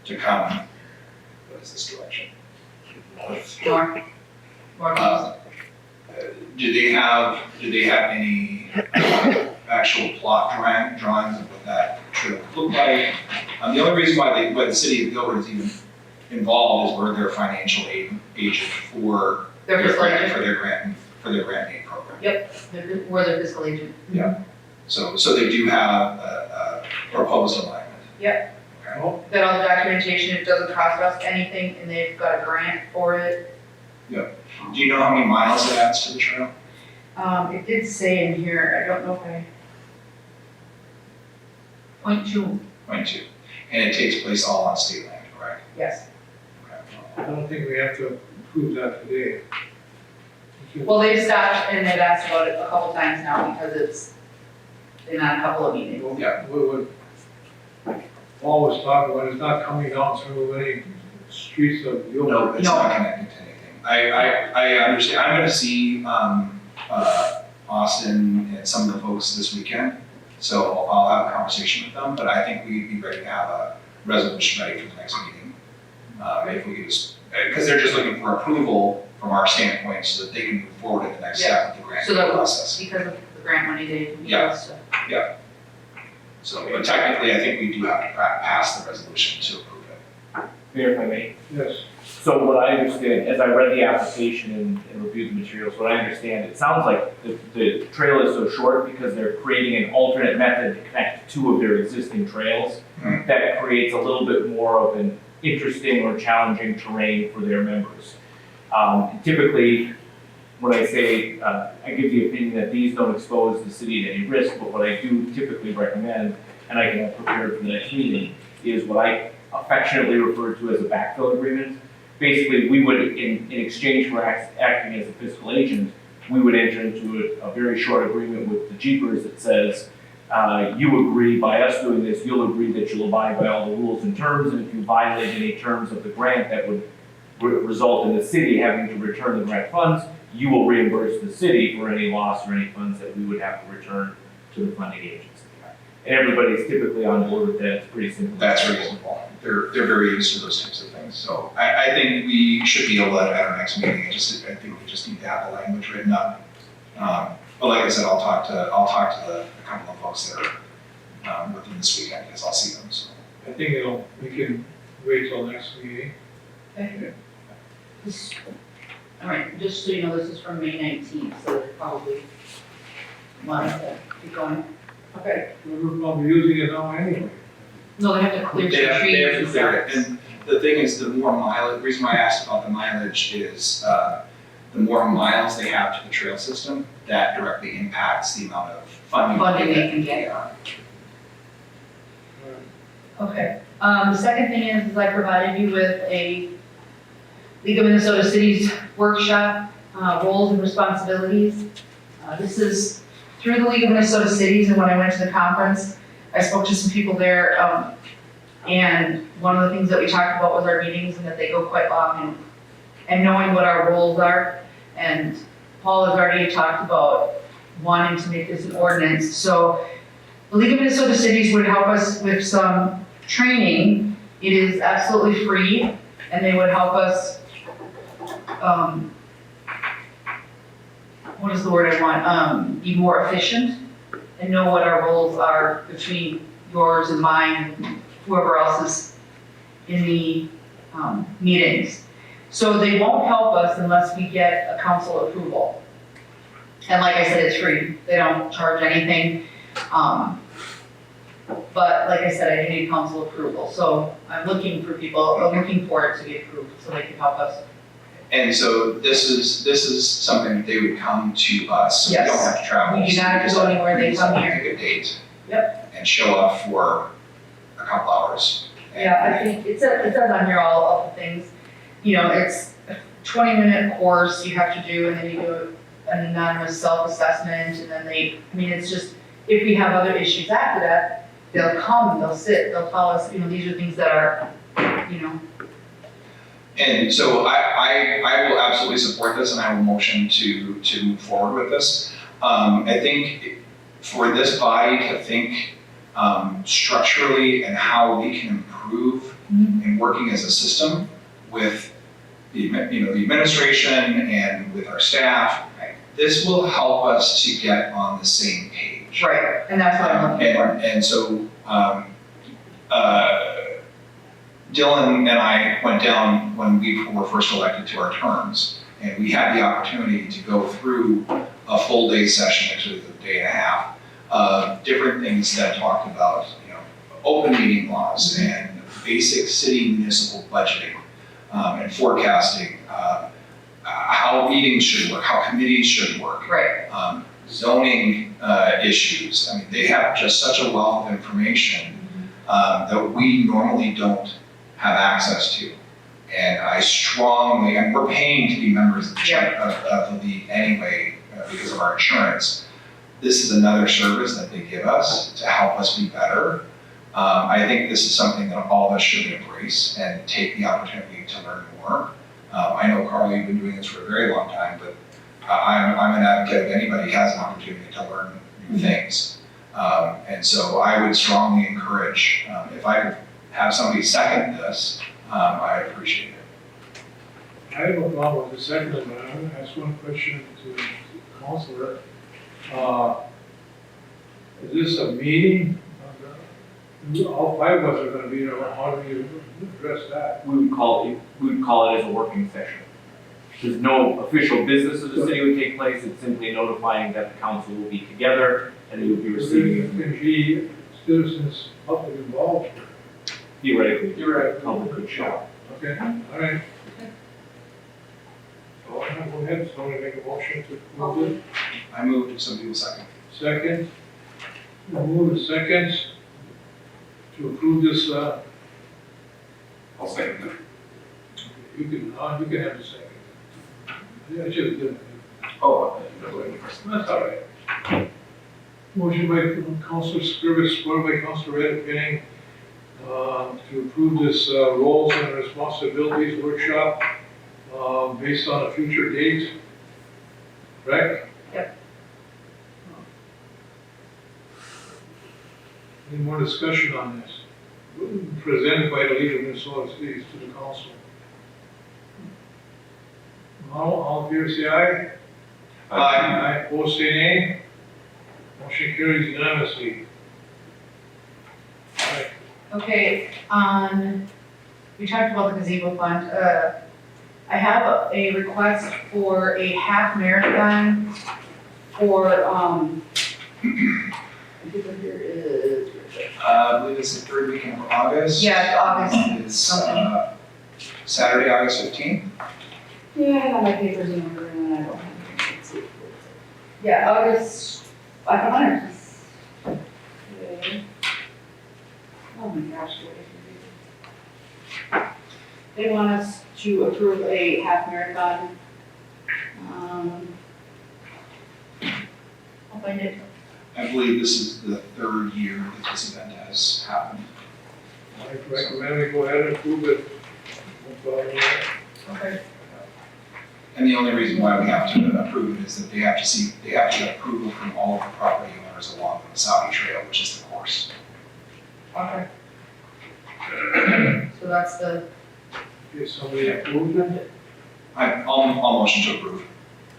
to come, what is this direction? North. North. Do they have any actual plot drawings of what that trail would look like? The only reason why the city of Gilbert is even involved is we're their financial agent for Their fiscal agent. for their grant aid program. Yep, we're their fiscal agent. So they do have a proposed alignment. Yep. Okay. Got all the documentation, it doesn't cost us anything, and they've got a grant for it. Do you know how many miles it adds to the trail? It did say in here, I don't know if I. 0.2, 0.2. And it takes place all on state land, correct? yes. Okay. I don't think we have to approve that today. Well, they've stopped and they've asked about it a couple times now because it's been on a couple of meetings. Yeah. What Paul was talking about is not coming down through any streets of Gilbert. No, it's not connected to anything. I understand. I'm gonna see, Austin and some of the folks this weekend. So I'll have a conversation with them, but I think we'd be ready to have a resolution ready for the next meeting. If we could just, because they're just looking for approval from our standpoint so that they can move forward in the next step of the grant So that- process. Because of the grant money they need Yeah. us to. So, but technically, I think we do have to pass the resolution to approve it. Mayor, if I may. Yes. So what I understand, as I read the application and reviewed the materials, what I understand, it sounds like the trail is so short because they're creating an alternate method to connect two of their existing trails. Mhm. That creates a little bit more of an interesting or challenging terrain for their members. Typically, when I say, I give the opinion that these don't expose the city to any risk, but what I do typically recommend, and I can have prepared for the next meeting, is what I affectionately refer to as a backfill agreement. Basically, we would, in exchange for acting as a fiscal agent, we would enter into a very short agreement with the Jeepers that says, you agree by us doing this, you'll agree that you'll abide by all the rules and terms, and if you violate any terms of the grant that would result in the city having to return the grant funds, you will reimburse the city for any loss or any funds that we would have to return to the funding agency. And everybody's typically on board with that, it's pretty simple. That's reasonable. They're very used to those types of things. So I think we should be able to, at our next meeting, I think we just need to have the language written up. But like I said, I'll talk to a couple of folks that are within this weekend, because I'll see them, so. I think, we can wait till next meeting. Okay. All right, just so you know, this is from May 19th, so they probably want us to keep going. Okay. We're probably using it now anyway. No, they have to clear They some have trees to and clear it. stuff. And the thing is, the more mileage, the reason why I asked about the mileage is, the more miles they have to the trail system, that directly impacts the amount of funding. Funding they can get. Okay, the second thing is I provided you with a League of Minnesota Cities workshop, roles and responsibilities. This is through the League of Minnesota Cities, and when I went to the conference, I spoke to some people there, and one of the things that we talked about was our meetings and that they go quite long, and knowing what our roles are. And Paul has already talked about wanting to make this an ordinance. So the League of Minnesota Cities would help us with some training. It is absolutely free, and they would help us, what is the word I want? Be more efficient and know what our roles are between yours and mine, and whoever else is in the meetings. So they won't help us unless we get a council approval. And like I said, it's free. They don't charge anything. But like I said, I do need council approval. So I'm looking for it to get approved so they can help us. And so this is something that they would come to us, so we don't Yes. have to travel. We do not have to go anywhere, they come here. Pick a date. Yep. And show up for a couple hours. And- Yeah, I think it says on here all the things. You know, it's a 20-minute course you have to do, and then you do an anonymous self-assessment, and then it's just, if we have other issues after that, they'll come, they'll sit, they'll tell us, these are things that are, And so I will absolutely support this, and I will motion to move forward with this. I think for this body to think structurally and how we can improve in working as a system with the administration and with our staff, this will help us to get on the same page. right, and that's what I'm looking for. And so, Dylan and I went down when we were first elected to our terms, and we had the opportunity to go through a full day session, actually a day and a half, of different things that talked about, open meeting laws and basic city municipal budgeting, and forecasting, how meetings should work, how committees should work. Right, Zoning issues. I mean, they have just such a wealth of information that we normally don't have access to. And I strongly, and we're paying to be members of the league anyway, because of our insurance. This is another service that they give us to help us be better. I think this is something that all of us should embrace and take the opportunity to learn more. I know, Carl, you've been doing this for a very long time, but I'm an advocate of anybody has an opportunity to learn new things. And so I would strongly encourage, if I could have somebody second this, I appreciate it. I have no problem with the second, but I'm going to ask one question to the counselor. Is this a meeting? All five of us are going to be there. How do you address that? We would call it as a working session. There's no official business of the city would take place, it's simply notifying that the council will be together and they will be There receiving can be citizens, public involved. theoretically, You're right. public could show up. Okay, all right. So go ahead, somebody make a motion to approve it. I moved, some people second. Second. We'll move to second to approve this, I'll second it. you can have the second. Yeah, I should have done Oh, that's what I mean first. that. That's all right. Motion by Councilor Scrivett, supported by Councilor Reddick, to approve this roles and responsibilities workshop based on a future date. Correct? Yep. Any more discussion on this? Presented by the League of Minnesota Cities to the council. All in favor, say aye. Aye. Opposed, say nay. Motion carries unanimously. All right. Okay, we talked about the gazebo fund. I have a request for a half marathon for, I think what here is, I believe it's the third weekend of August. Yeah, August It's something. Saturday, August 15th. Yeah, I have my papers in order and I don't have it. Let's see. Yeah, August 500. Okay. Oh my gosh, what is it? They want us to approve a half marathon. I'll find it. I believe this is the third year that this event has happened. I recommend we go ahead and approve it. No problem with that. Okay. And the only reason why we have to approve it is that they have to get approval from all of the property owners along the Saudi Trail, which is the course. Okay. So that's the, Okay, somebody approved it. I'll motion to approve.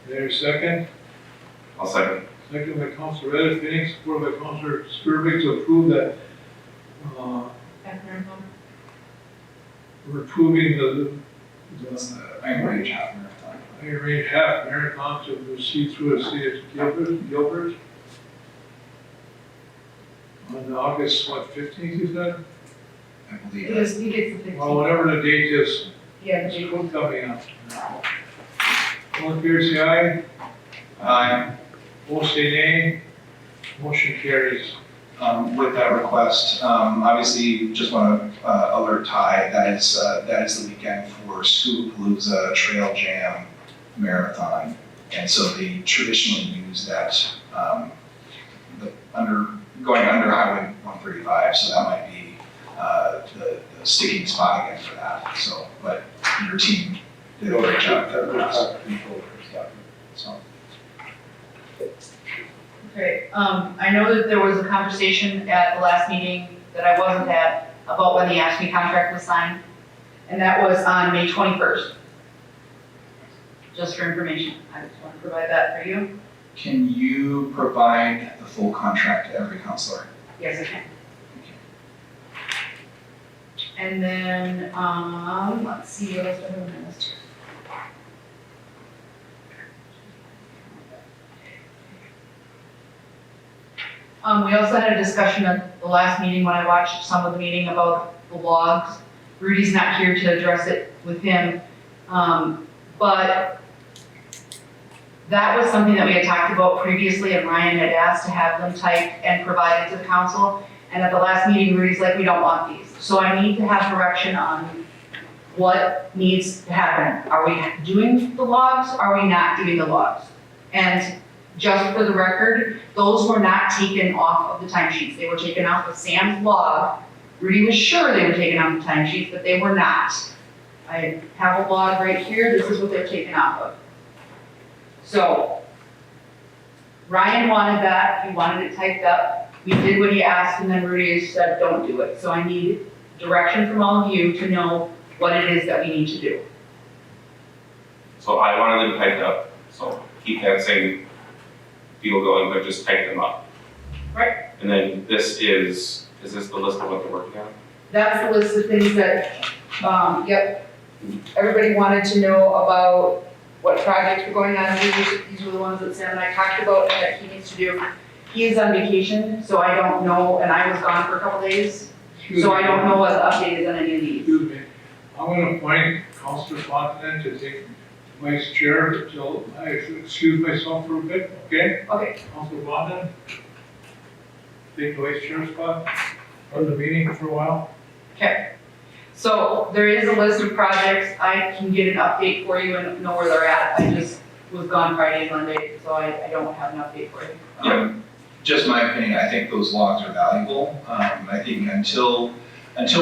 There's second. I'll second. Second by Councilor Reddick, supported by Councilor Skrillex to approve that, half marathon. we're approving the It's the Iron Range Half Marathon. Iron Range half marathon to proceed through the city of Gilbert. On August, 15th, you said? I believe It that's is, he gets the 15th. Well, whatever the date is, Yeah, the it's date. coming up. All in favor, say aye. Aye. Opposed, say nay. Motion carries. With that request, obviously, just want to alert Ty, that is the weekend for Scoopalooza Trail Jam Marathon. And so they traditionally use that, going under Highway 135, so that might be the sticking spot again for that. So, but your team did a great job. So. Okay, I know that there was a conversation at the last meeting that I wasn't at about when the ASME contract was signed, and that was on May 21st. Just for information, I just want to provide that for you. Can you provide the full contract to every counselor? Yes, I can. And then, let's see, what else do I have on my list here? We also had a discussion at the last meeting when I watched some of the meeting about the logs. Rudy's not here to address it with him, but that was something that we had talked about previously, and Ryan had asked to have them typed and provided to the council. And at the last meeting, Rudy's like, we don't want these. So I need to have direction on what needs to happen. Are we doing the logs? Are we not doing the logs? And just for the record, those were not taken off of the timesheets. They were taken off of Sam's log. Rudy was sure they were taken off the timesheets, but they were not. I have a log right here. This is what they're taken off of. So Ryan wanted that. He wanted it typed up. We did what he asked, and then Rudy said, don't do it. So I need direction from all of you to know what it is that we need to do. So I wanted them typed up, so keep that same deal going, but just type them up. Right. And then this is this the list of what they're working on? That's the list of things that, yep, everybody wanted to know about what projects were going on. These were the ones that Sam and I talked about and that he needs to do. He is on vacation, so I don't know, and I was gone for a couple days, so I don't know what the update is on any of these. Excuse me, I'm gonna appoint Councilor Fontaine to take vice chair until I excuse myself for a bit, okay? Okay, Councilor Fontaine? Take the vice chair spot, run the meeting for a while. okay. So there is a list of projects. I can get an update for you and know where they're at. I just was gone Friday and Monday, so I don't have an update for you. Yeah, just my opinion, I think those logs are valuable. I think until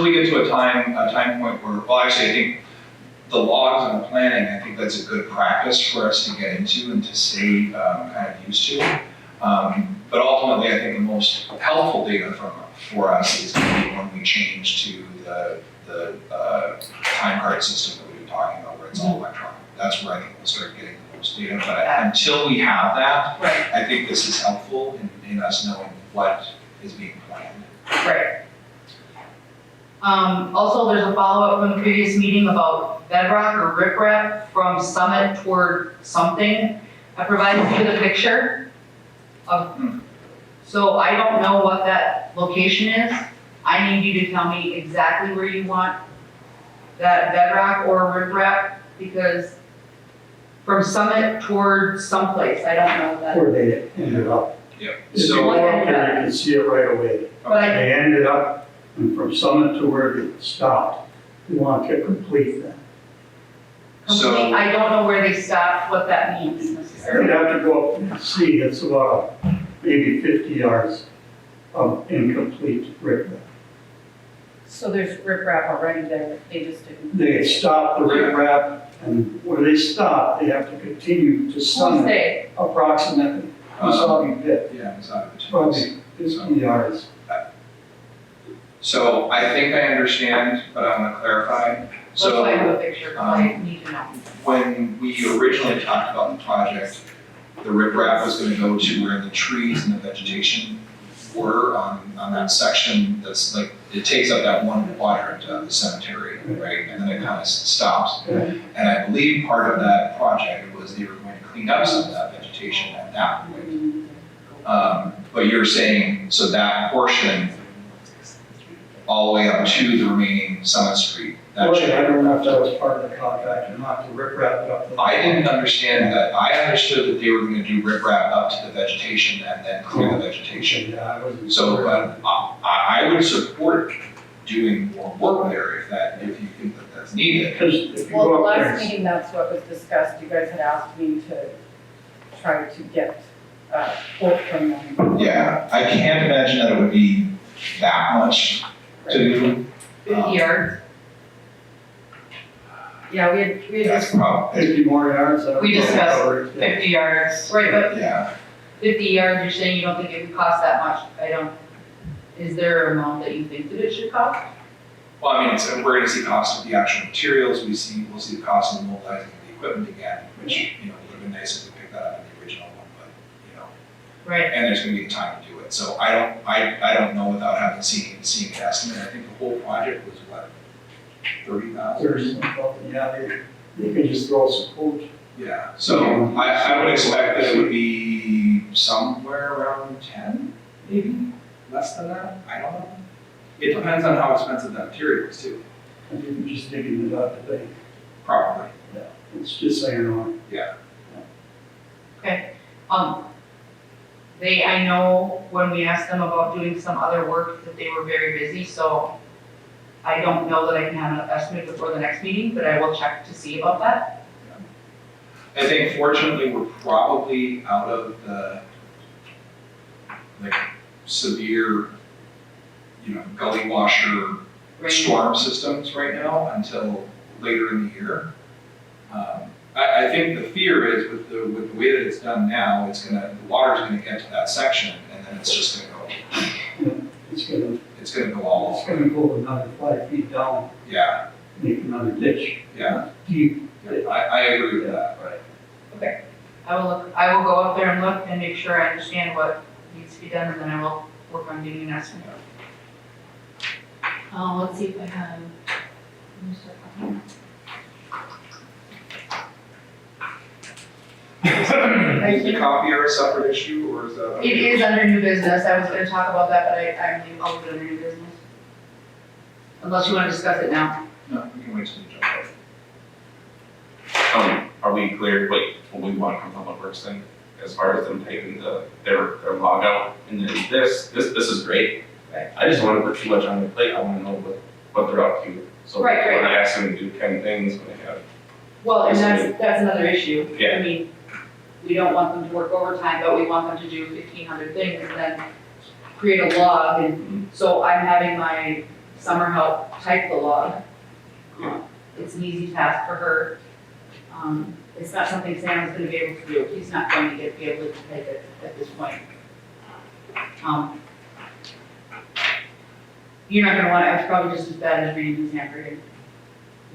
we get to a time point where, well, actually, I think the logs and the planning, I think that's a good practice for us to get into and to stay kind of used to. But ultimately, I think the most helpful data for us is going to be when we change to the time card system that we've been talking about, where it's all electronic. That's where I think we'll start getting the most data. But until we have that, Right, I think this is helpful in us knowing what is being planned. right. Also, there's a follow-up from the previous meeting about bedrock or riprap from Summit toward something. I provided you the picture of, so I don't know what that location is. I need you to tell me exactly where you want that bedrock or riprap, because from Summit toward someplace, I don't know that. Where they ended up. Yep. If you So, go up there, you can see it right away. But I, They ended up, and from Summit to where they stopped, we want to complete that. complete, I don't know where they stopped, what that means You'd necessarily. have to go up and see, it's about maybe 50 yards of incomplete riprap. So there's riprap already there, they just didn't. They stopped the riprap, and where they stop, they have to continue to Who's Summit they? approximately, Wasabi Pit, yeah, it's out of the probably 50 yards. So I think I understand, but I want to clarify. That's why I have So a picture, because I need to know. when we originally talked about the project, the riprap was going to go to where the trees and the vegetation were on that section that's like, it takes up that one quadrant of the cemetery, right? And then it kind of stops. Okay. And I believe part of that project was they were going to clean up some of that vegetation at that point. But you're saying, so that portion all the way up to the remaining Summit Street, that Well, should. I don't know if that was part of the contract or not, to riprap it up. I didn't understand that. I understood that they were gonna do riprap up to the vegetation and then clear the vegetation. Yeah, I wasn't. So, sure. but I would support doing more work there if you think that that's needed. Because if you Well, the go up there, last meeting, that's what was discussed, you guys had asked me to try to get a quote from them. Yeah, I can't imagine that it would be that much to do. 50 yards. Yeah, we had That's probably, 50 more yards. that We would discussed cover it, yeah. 50 yards. Right, but yeah. 50 yards, you're saying you don't think it would cost that much? I don't, is there an amount that you think that it should cost? Well, I mean, we're gonna see cost of the actual materials, we'll see the cost of mobilizing the equipment again, which, would have been nice if we picked that up in the original one, but, Right. and there's gonna be time to do it. So I don't know without having seen an estimate. I think the whole project was what, 30,000? There's something, yeah, they can just throw us a quote. Yeah, so I would expect that it would be somewhere around 10, maybe, less than that, I don't know. It depends on how expensive that material is too. And you can just digging it up today. Probably. It's just saying on. I know when we asked them about doing some other work that they were very busy, so I don't know that I can have an estimate before the next meeting, but I will check to see about that. I think fortunately, we're probably out of the, like, severe, gully washer storm systems right now until later in the year. I think the fear is with the way that it's done now, the water's gonna get to that section and then it's just gonna go, It's gonna go all over. go another 5 feet down, Yeah, make another ditch. yeah, Deep. I agree with that. I will go up there and look and make sure I understand what needs to be done, and then I will work on getting an estimate. Let's see if I have. let me start talking. Is the copier a separate issue or is that? It is under new business, I was gonna talk about that, but I'll put it under new business. Unless you wanna discuss it now. No, we can wait till you jump out. Are we clear, what we want from Public Works then, as far as them taking their log out? And then this is great. Right. I just don't want to put too much on their plate, I want to know what they're up to. So Right. when I ask them to do 10 things, when they have, Well, and that's another issue. Yeah. I mean, we don't want them to work overtime, but we want them to do 1,500 things and then create a log. And so I'm having my summer help type the log. It's an easy task for her. It's not something Sam is gonna be able to do. He's not going to be able to type it at this point. You're not gonna want it, it's probably just as bad as reading his handwriting.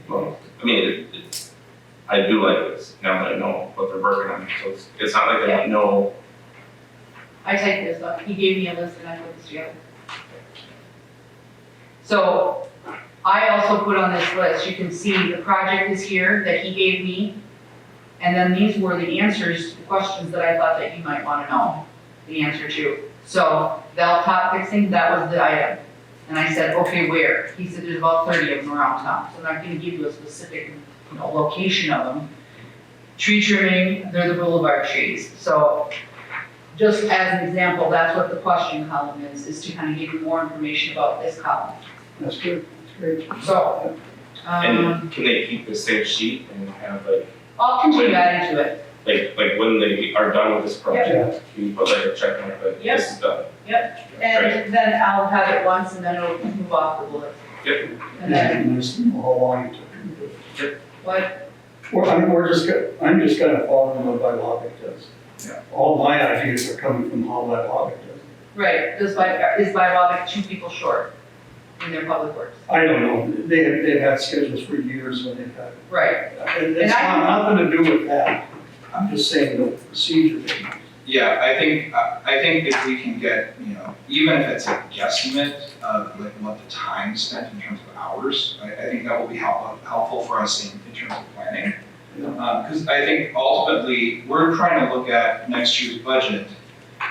well, I mean, I do like this, now that I know what they're working on, so it's not like I don't know. I typed this up, he gave me a list and I put this together. So, I also put on this list, you can see the project is here that he gave me. And then these were the answers to the questions that I thought that you might wanna know the answer to. So, valve top fixing, that was the item. And I said, okay, where? He said, there's about 30 of them around town. So I'm not gonna give you a specific, location of them. Tree trimming, they're the boulevard trees. So, just as an example, that's what the question column is to kind of give you more information about this column. That's good, that's great. So, And can they keep the same sheet and have I'll continue adding to it. like when they are done with this project, can you put like a check mark, like Yep. this is done? And then I'll have it once and then it'll move off the bullet. Yep. And then, And there's how long it took. what, Well, I'm just kind of following what Bilogic does. Yeah. All my ideas are coming from how Bilogic does it. right, is Biologic 2 people short in their public works? I don't know, they've had schedules for years when they've had, Right, it's not nothing to do with that. I'm just saying the procedure they use. Yeah, I think if we can get, even if it's a guesstimate of like what the time spent in terms of hours, I think that will be helpful for us in terms of planning. Because I think ultimately, we're trying to look at next year's budget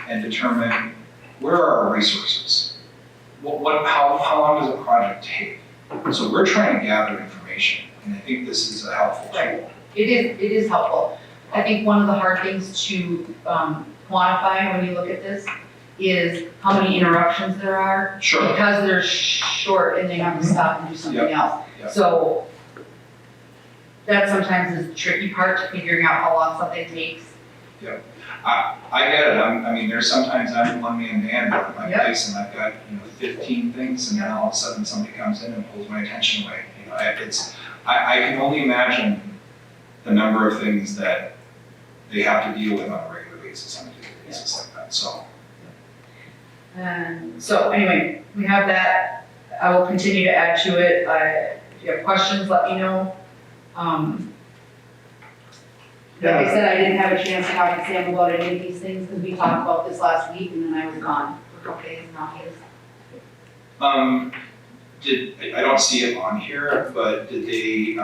and determine where are our resources? How long does a project take? So we're trying to gather information, and I think this is a helpful tool. it is helpful. I think one of the hard things to quantify when you look at this is how many interruptions there are. Sure. Because they're short and they have to stop and do something else. Yep. So that sometimes is the tricky part, figuring out how long something takes. I get it, I mean, there's sometimes I'm a one-man band at my Yep. place and I've got, 15 things and then all of a sudden somebody comes in and pulls my attention away. I can only imagine the number of things that they have to deal with on a regular basis, on a daily basis like that, so. And so anyway, we have that. I will continue to add to it. If you have questions, let me know. Like I said, I didn't have a chance to talk to Sam about any of these things because we talked about this last week and then I was gone for a couple days and now he is. I don't see it on here, but did they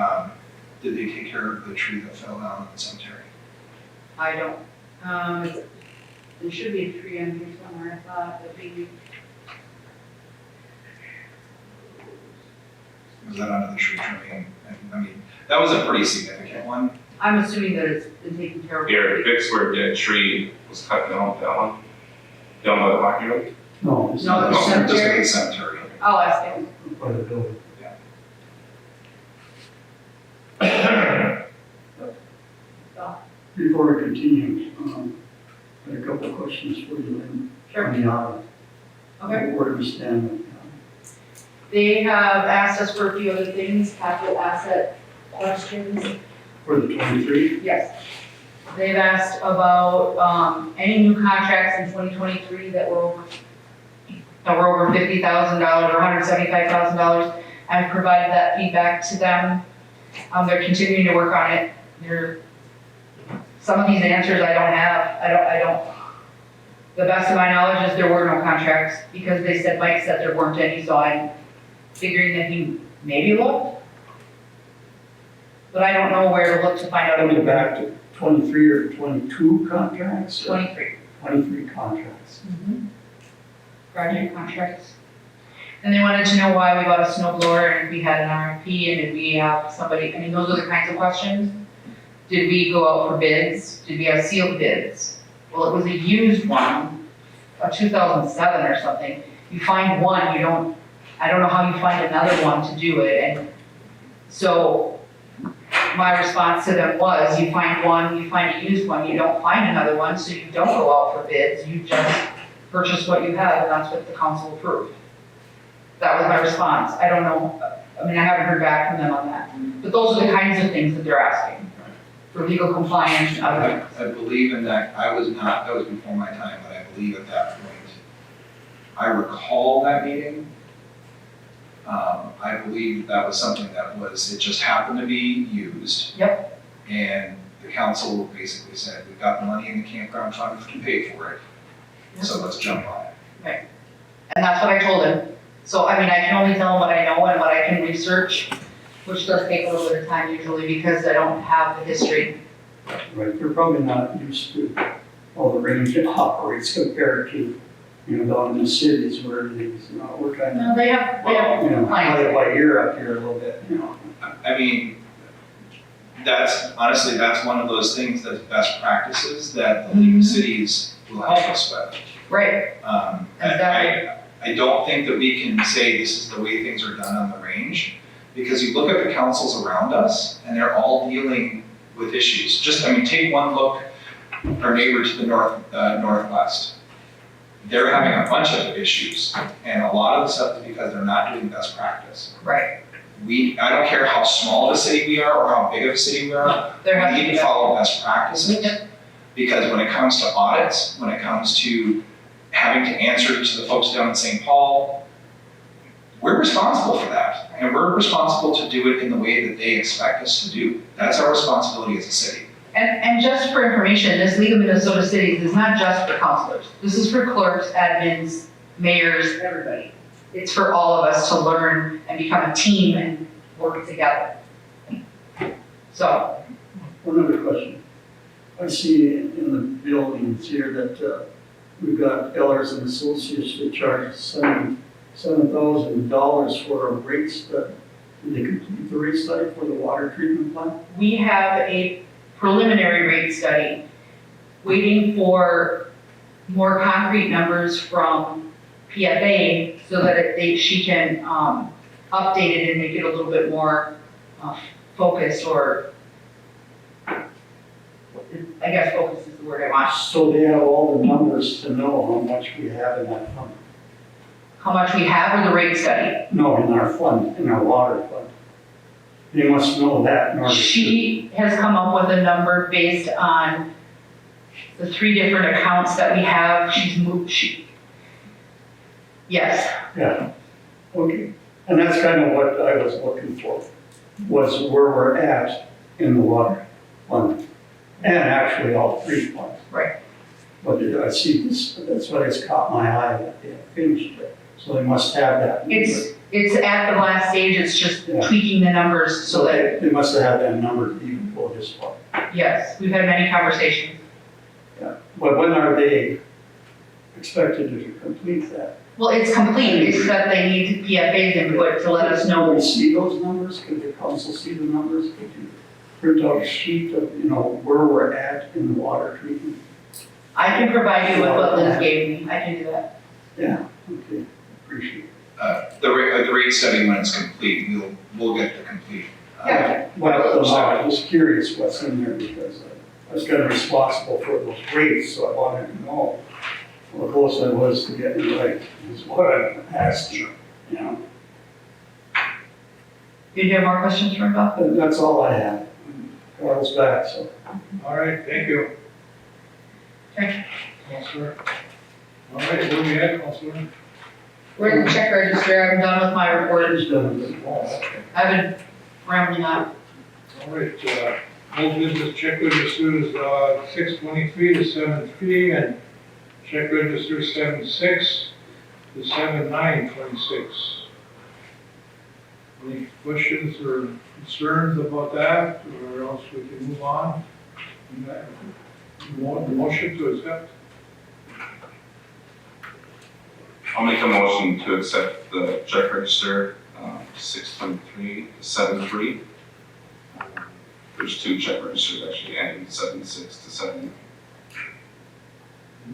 take care of the tree that fell down in the cemetery? I don't, there should be a tree on here somewhere, I thought, but maybe. Was that under the tree trimming? I mean, that was a pretty significant one. I'm assuming that it's been taken care of. Here, fix where the tree was cut down, that one, down by the hockey rink. No, it's No, not the Just cemetery? the cemetery. I'll ask him. by the building. Yeah. Before we continue, I had a couple of questions for you, Lynn. Sure. On the audit. Okay. Where do we stand with that? They have asked us for a few other things, capital asset questions. For the 23? Yes. They've asked about, any new contracts in 2023 that were over $50,000 or $175,000. I've provided that feedback to them. They're continuing to work on it. Some of these answers I don't have. I don't, the best of my knowledge is there were no contracts because Mike said there weren't any, so I'm figuring that he maybe looked. But I don't know where to look to find out. Coming back to 23 or 22 contracts? 23. 23 contracts. Project contracts. And they wanted to know why we bought a snow blower and if we had an RFP and did we have somebody, I mean, those are the kinds of questions. Did we go out for bids? Did we have sealed bids? Well, it was a used one, a 2007 or something. You find one, I don't know how you find another one to do it. And so my response to them was, you find one, you find a used one, you don't find another one, so you don't go out for bids, you just purchase what you have, and that's what the council approved. That was my response. I don't know, I mean, I haven't heard back from them on that. But those are the kinds of things that they're asking for legal compliance and other things. I believe in that, that was before my time, but I believe at that point, I recall that meeting. I believe that was something it just happened to be used. Yep. And the council basically said, we've got the money in the campground fund to pay for it, so let's jump on it. And that's what I told him. So, I mean, I can only tell him what I know and what I can research, which does take a little bit of time usually because I don't have the history. Right, they're probably not used to all the range it operates compared to, down in the cities where everything's, we're kind No, of, they have play it clients. by ear up here a little bit, I mean, honestly, that's one of those things that's best practices that the leading cities will help us with. Right, I don't think that we can say this is the way things are done on the range, because you look at the councils around us, and they're all dealing with issues. Take one look, our neighbor to the northwest. They're having a bunch of issues, and a lot of the stuff is because they're not doing best practice. right. I don't care how small of a city we are or how big of a city we are, There has we to need be to follow best practices. Yep. Because when it comes to audits, when it comes to having to answer to the folks down in St. Paul, we're responsible for that. And we're responsible to do it in the way that they expect us to do. That's our responsibility as a city. And just for information, this League of Minnesota Cities is not just for councilors. This is for clerks, admins, mayors, everybody. It's for all of us to learn and become a team and work together. So, One other question. I see in the buildings here that we've got Ellers and Associates that charge $7,000 for a rate study. Did they complete the rate study for the water treatment plant? we have a preliminary rate study waiting for more concrete numbers from PFA so that she can update it and make it a little bit more focused, or I guess focus is the word I want. So they have all the numbers to know how much we have in that fund? How much we have or the rate study? No, in our fund, in our water fund. They must know that in order to. She has come up with a number based on the 3 different accounts that we have. Yes, Yeah, okay. And that's kind of what I was looking for, was where we're at in the water fund. And actually all 3 funds. Right. But I see this, that's what has caught my eye, that they have finished it. So they must have that. it's at the last stage, it's just Yeah. tweaking the numbers so that, They must have had that number to even go this far. yes, we've had many conversations. But when are they expected to complete that? Well, it's complete, it's that they need PFA's input to let us Can know. we see those numbers? Could the council see the numbers? Could you print out a sheet of, where we're at in the water treatment? I can provide you with what Liz gave me, I can do that. Yeah, okay, appreciate it. The rate study, when it's complete, we'll get the complete. Yeah. Well, I was just curious what's in there because I was kind of responsible for those rates, so I wanted to know how close I was to getting it right, is what I asked you, you know? Did you have more questions for him, Bob? And that's all I had. Carl's back, so. All right, thank you. Okay. Counselor. All right, where we at, Counselor? We're in the check register, I'm done with my report. Who's done this? I've been rambling on. All right, old business check register is 623 to 73, and check register 76 to 7926. Any questions or concerns about that, or else we can move on? Motion to accept? I'll make a motion to accept the check register, 623 to 73. There's two check registers actually, and 76 to 7.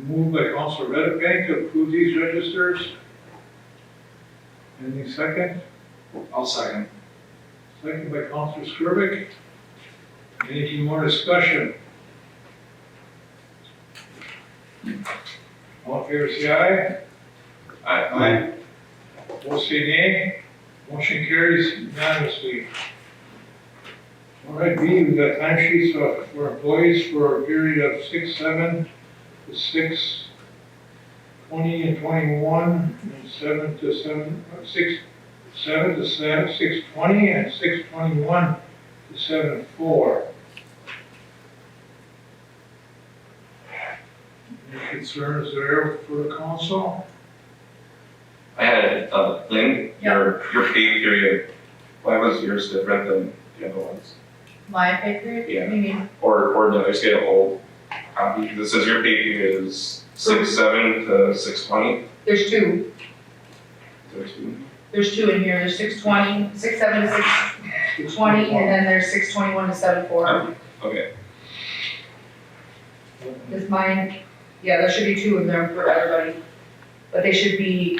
Moved by Councilor Reddick to approve these registers. Any second? I'll second. Second by Councilor Skirvik. Anything more discussion? All in favor, say aye. Aye. Opposed, say nay. Motion carries unanimously. All right, B, we've got time sheets for employees for a period of 6/7 to 6/20 and 21, and 7 to 7, 6/7 to 6/20, and 6/21 to 7/4. Any concerns there for the council? I had, Lynn, your pay period, why was yours different than the other ones? My pay period? Yeah. What do you mean? Or did I just get an old copy? Because it says your pay period is 6/7 to 6/20. There's two. There's two. There's two in here. There's 6/20, 6/7 to 6/20, and then there's 6/21 to 7/4. Okay, Is mine, yeah, there should be two of them for everybody. But they should be,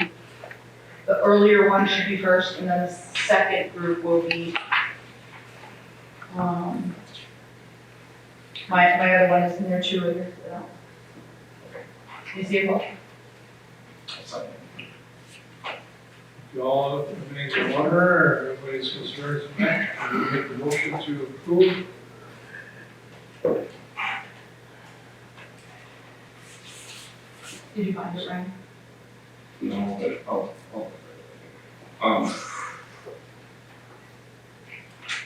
the earlier one should be first, and then the second group will be, my other one is in there too, right here. So. You see it, Paul? that's fine. Y'all, everything's in order, everybody's concerns met, we make the motion to approve. Did you find it, Ryan? No, but,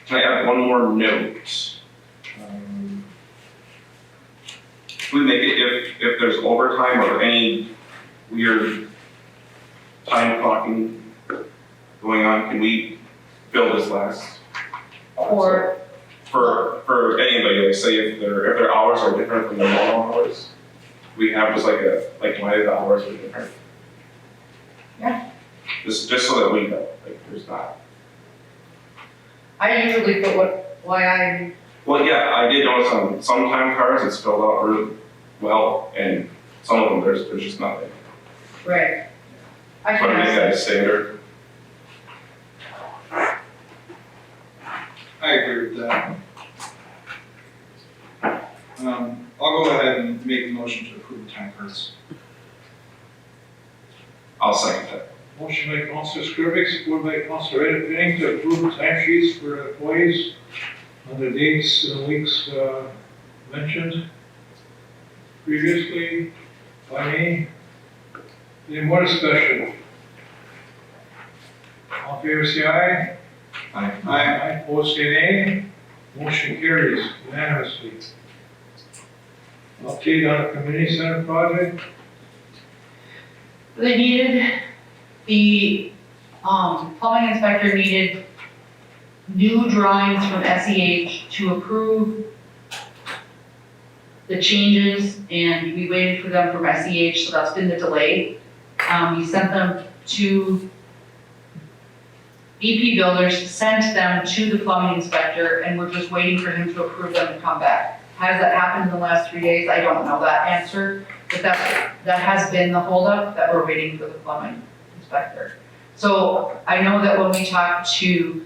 can I add one more note? Can we make it if there's overtime or any weird time clocking going on, can we fill this last? Or, For anybody, like say if their hours are different from the normal hours, we have just like why the hours are different. Yeah. Just so that we know, like there's not. I usually put why I, Well, yeah, I did notice on some time cards it's filled out really well, and some of them there's just nothing. right. I Try can to make ask that them. standard. I agree with that. I'll go ahead and make the motion to approve the time cards. I'll second that. Motion by Councilor Skrillex, supported by Councilor Reddick to approve the time sheets for employees on the dates and weeks mentioned previously by me. Any more discussion? All in favor, say aye. Aye. Aye, opposed, say nay. Motion carries unanimously. Update on the community center project. They needed, the plumbing inspector needed new drawings from SEH to approve the changes, and we waited for them from SEH, so that's been the delay. We sent them to BP Builders, sent them to the plumbing inspector, and we're just waiting for him to approve them to come back. Has that happened in the last 3 days? I don't know that answer, but that has been the holdup, that we're waiting for the plumbing inspector. So I know that when we talked to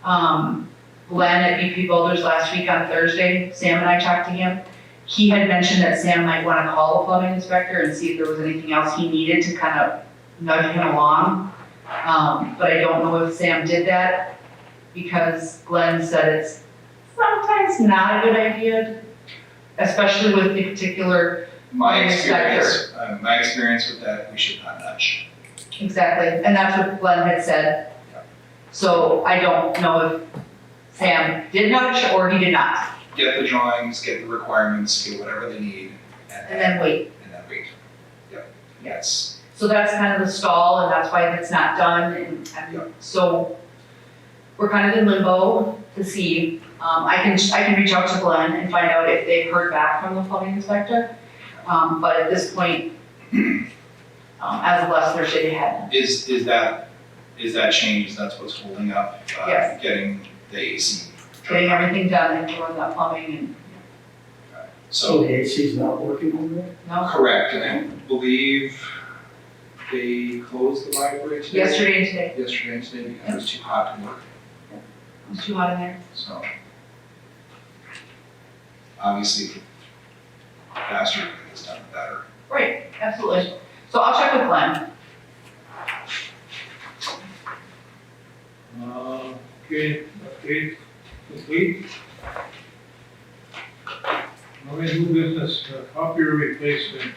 Glenn at BP Builders last week on Thursday, Sam and I talked to him, he had mentioned that Sam might wanna call the plumbing inspector and see if there was anything else he needed to kind of nudge him along. But I don't know if Sam did that, because Glenn said it's sometimes not a good idea, especially with the particular, My Inspector. experience with that, we should not nudge. exactly, and that's what Glenn had said. So I don't know if Sam did nudge or he did not, Get the drawings, get the requirements, get whatever they need, and then wait. and then wait. Yep, yes. So that's kind of the stall, and that's why it's not done, and so we're kind of in limbo to see. I can reach out to Glenn and find out if they've heard back from the plumbing inspector. But at this point, as of last Thursday, they hadn't. Is that change, that's what's holding up, Yes. getting the AC? Getting everything done and doing that plumbing and, So the AC's not working over there? no, Correct, and I believe they closed the library today? yesterday and today, Yesterday and today because it was too hot to work, it was too hot in there. so. Obviously, the faster it gets done, the better. Right, absolutely. So I'll check with Glenn. Okay, update complete. Now we do business, copier replacement.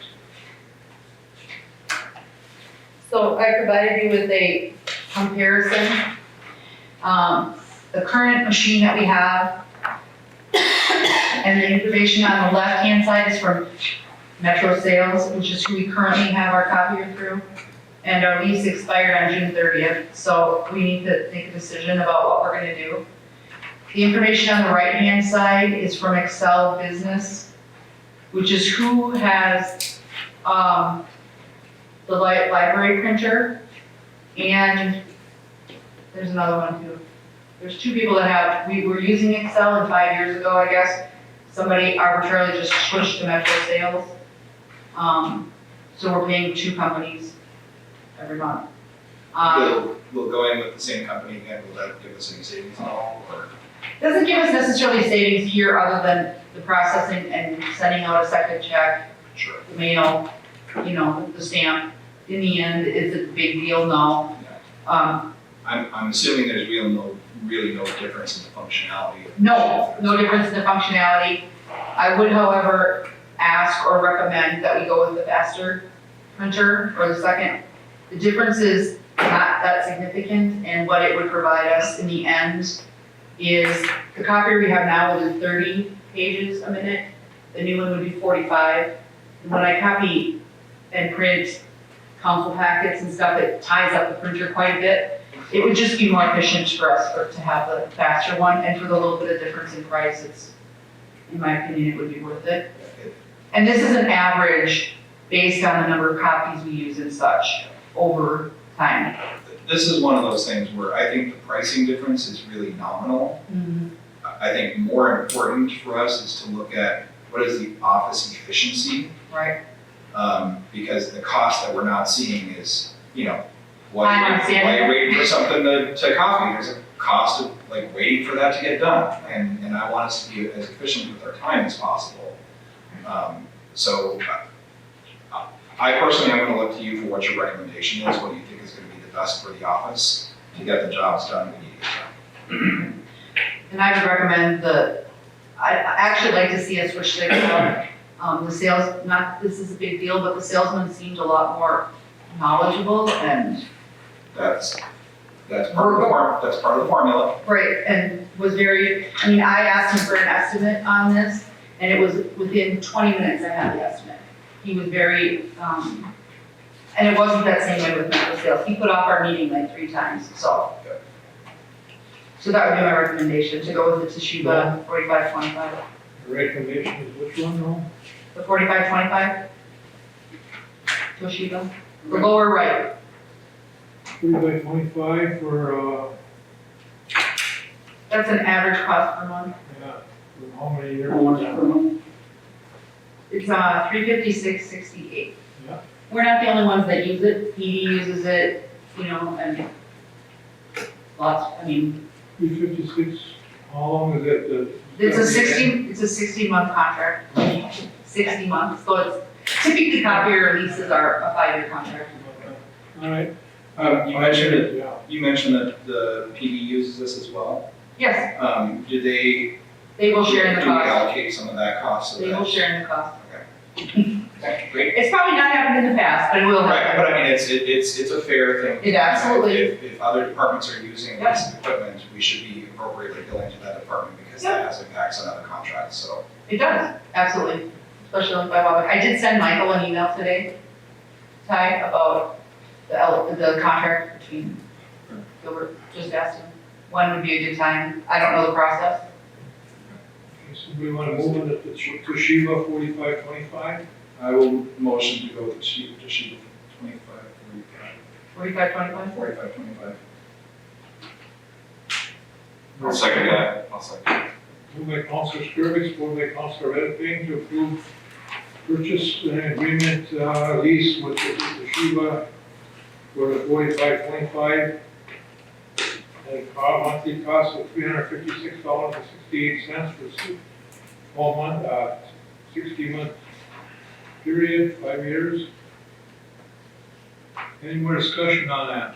So I provided you with a comparison. The current machine that we have and the information on the left-hand side is from Metro Sales, which is who we currently have our copier through. And our lease expired on June 30th, so we need to make a decision about what we're gonna do. The information on the right-hand side is from Excel Business, which is who has, the library printer, and there's another one too. There's two people that have, we were using Excel, and 5 years ago, I guess, somebody arbitrarily just switched to Metro Sales. So we're paying two companies every month. Will going with the same company again, will that give us any savings at all, or? Doesn't give us necessarily savings here, other than the processing and sending out a second check, Sure. the mail, you know, the stamp. In the end, is it a big deal? No. I'm assuming there's really no difference in the functionality. No difference in the functionality. I would, however, ask or recommend that we go with the faster printer or the second. The difference is not that significant, and what it would provide us in the end is the copier we have now will do 30 pages a minute. The new one would be 45. And when I copy and print council packets and stuff, it ties up the printer quite a bit. It would just be more efficient for us to have the faster one, and for the little bit of difference in price, it's, in my opinion, it would be worth it. And this is an average based on the number of copies we use and such over time. This is one of those things where I think the pricing difference is really nominal. I think more important for us is to look at what is the office efficiency, Right? because the cost that we're not seeing is, you know, I why understand. you're waiting for something to copy, there's a cost of like waiting for that to get done, and I want us to be as efficient with our time as possible. So I personally am gonna look to you for what your recommendation is, what do you think is gonna be the best for the office to get the jobs done we need to get done. And I would recommend I actually like to see us switch things up. The sales, not, this is a big deal, but the salesman seemed a lot more knowledgeable and, That's part of the formula. right, and was very, I mean, I asked him for an estimate on this, and it was within 20 minutes I had the estimate. He was very, and it wasn't that same way with Metro Sales. He put off our meeting like 3 times, so. So that would be my recommendation, to go with the Toshiba 4525. The recommendation is which one now? The 4525? Toshiba, the lower right. 3 by 25 for, That's an average cost per month. yeah, for how many years? How much per month? It's $356.68. Yeah. We're not the only ones that use it. PD uses it, you know, and lots, I mean, 356, How long is it? It's a 60-month contract, 60 months, so it's typically copier leases are a 5-year contract. All right. You mentioned that the PD uses this as well. Yes, Do they? they will share in the Do we cost. allocate some of that cost? They will share in the cost. Okay, great. It's probably not happened in the past, but it will Right, happen. but I mean, it's a fair thing. It absolutely- If other departments are using Yep. this equipment, we should be appropriately billing to that department because that has impacts on other contracts, so. It does, absolutely, especially by Huawei. I did send Michael an email today, Ty, about the contract between Gilbert, just asked him when would be a good time. I don't know the process. So we want to move it to Toshiba 4525? I will motion to go with the sheet, 25, 4525? 45, 25. I'll second that, I'll second. Moved by Councilor Skrillex, supported by Councilor Reddick to approve purchase agreement lease with Toshiba for the 4525. And monthly cost of $356.68 for 12-month, 60-month period, 5 years. Any more discussion on that?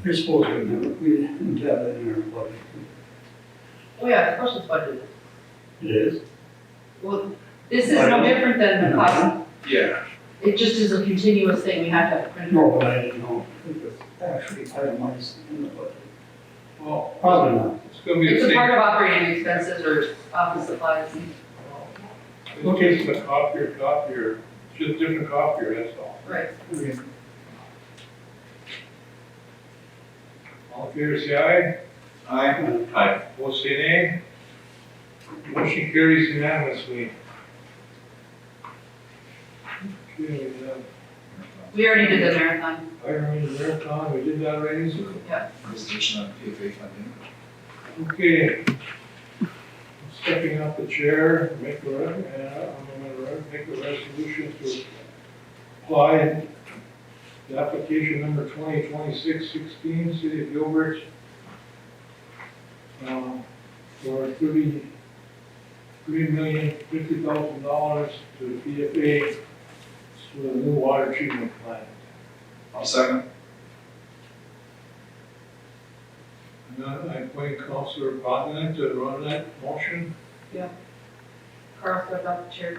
You're supposed to, we didn't have that in our budget. Oh yeah, of course it's budgeted. It is? Well, this is no different than the cost. Yeah. It just is a continuous thing, we have to have a printer. No, but I didn't know if it was actually itemized in the budget. Well, Probably not. it's gonna be It's the a same. part of operating expenses or office supplies. It's just a copier, just different copier, that's all. Right. Okay. All in favor, say aye. Aye. Opposed, say nay. Motion carries unanimously. Okay, We already did the marathon. Iron Marathon, we did that already. Resolution on PFA funding. Okay. Stepping up the chair, make a resolution to apply the application number 2026-16, City of Gilbert, for $33,050,000 to the PFA for the new water treatment plant. I'll second. And I'm appointing Councilor Bodnar to run that motion. Carl stepped out the chair.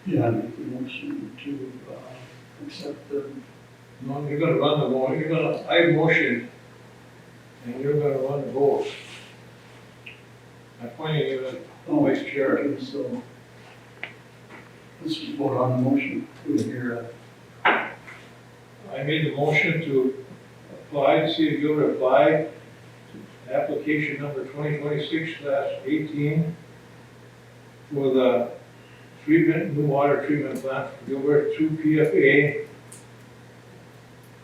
Yeah, I make the motion to, accept the, No, you're gonna run the motion, I motion, and you're gonna run the vote. I'm appointing you as vice chair. okay, so let's just vote on the motion. Do we hear I made the motion to apply, City of Gilbert apply to application number 2026-18 for the new water treatment plant for Gilbert 2 PFA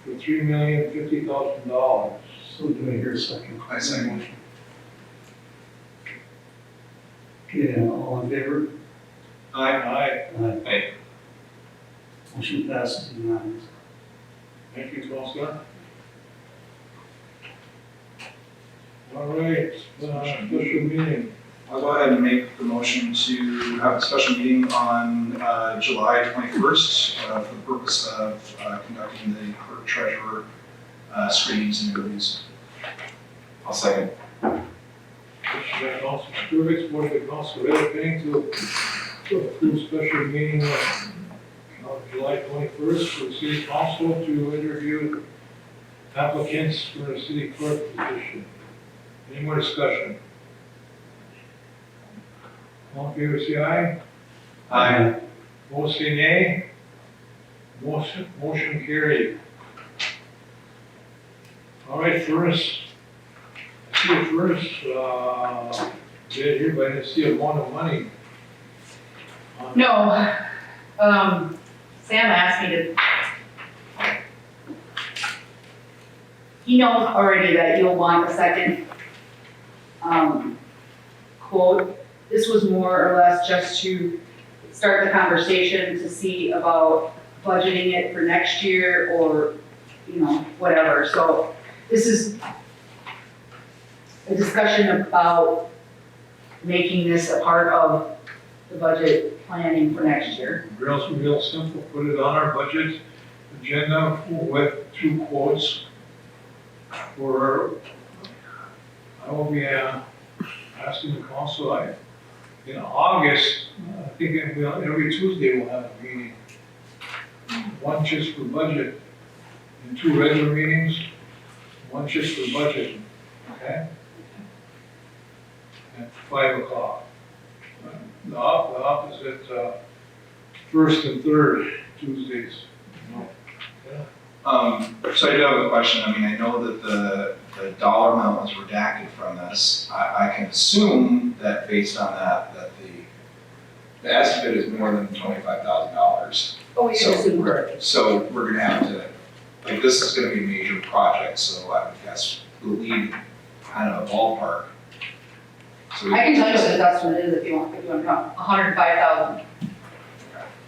for $3,050,000. So do I hear a second? I second. Okay, all in favor? Aye. Aye. Motion passes unanimously. Thank you, Counselor. All right, special meeting. I'll go ahead and make the motion to have a special meeting on July 21st for the purpose of conducting the clerk treasurer screenings and interviews. I'll second. Motion by Councilor Skrillex, supported by Councilor Reddick to approve special meeting on July 21st for the city council to interview applicants for the city clerk position. Any more discussion? All in favor, say aye. Aye. Opposed, say nay. Motion carried. All right, first, I see a first, bid here, but I didn't see a amount of money. No, Sam asked me to. He knows already that you'll want a second, quote. This was more or less just to start the conversation to see about budgeting it for next year or, whatever. So this is a discussion about making this a part of the budget planning for next year. Real simple, put it on our budget agenda with 2 quotes for, I will be asking the council, in August, I think every Tuesday we'll have a meeting. One just for budget, and 2 regular meetings, one just for budget, okay? At 5 o'clock. The opposite, first and third Tuesdays. So I do have a question. I mean, I know that the dollar amount was redacted from this. I can assume that based on that the estimate is more than $25,000. Oh, we So- can assume correct. So we're gonna have to, like, this is gonna be a major project, so I would guess we'll need kind of a ballpark. So we I can tell you what the estimate is if you want to count, 105,000,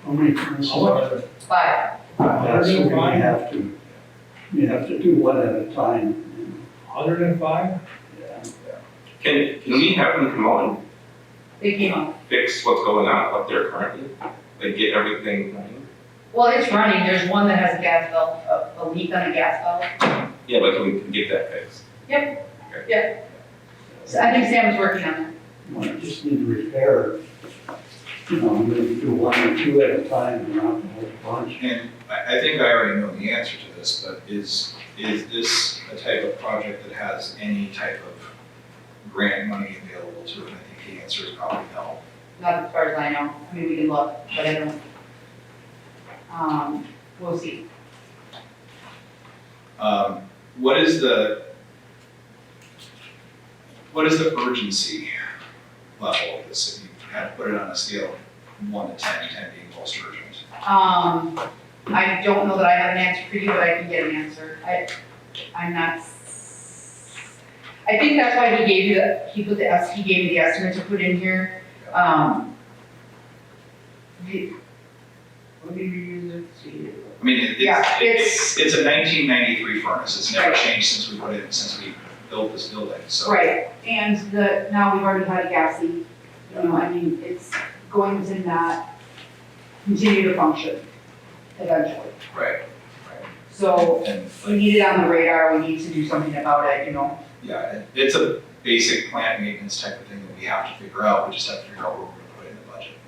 How many furnaces are there? 5. That's what you have to do one at a time. 105? Yeah. Can we have them come out and They came up. fix what's going on up there currently? Like get everything running? Well, it's running, there's one that has a gas valve, a leak on a gas valve. Yeah, but can we get that fixed? So I think Sam was working on it. You just need to repair, maybe do 1 or 2 at a time, and not a whole bunch. And I think I already know the answer to this, but is this a type of project that has any type of grant money available to it? I think the answer is probably no. Not as far as I know. I mean, we can look, but I don't. We'll see. What is the urgency level of this? If you had to put it on a scale of 1 to 10, 10 being most urgent. I don't know that I have an answer for you, but I can get an answer. I'm not, I think that's why he gave you he gave me the estimate to put in here. What did you use it to? I mean, Yeah, it's a 1993 furnace. It's never changed since we built this building, so. Right, and now we've already had a gas leak, I mean, it's going to not continue to function eventually. Right. So And, we need it on the radar, we need to do something about it, yeah, it's a basic plant maintenance type of thing that we have to figure out. We just have to figure out where we're gonna put it in the budget.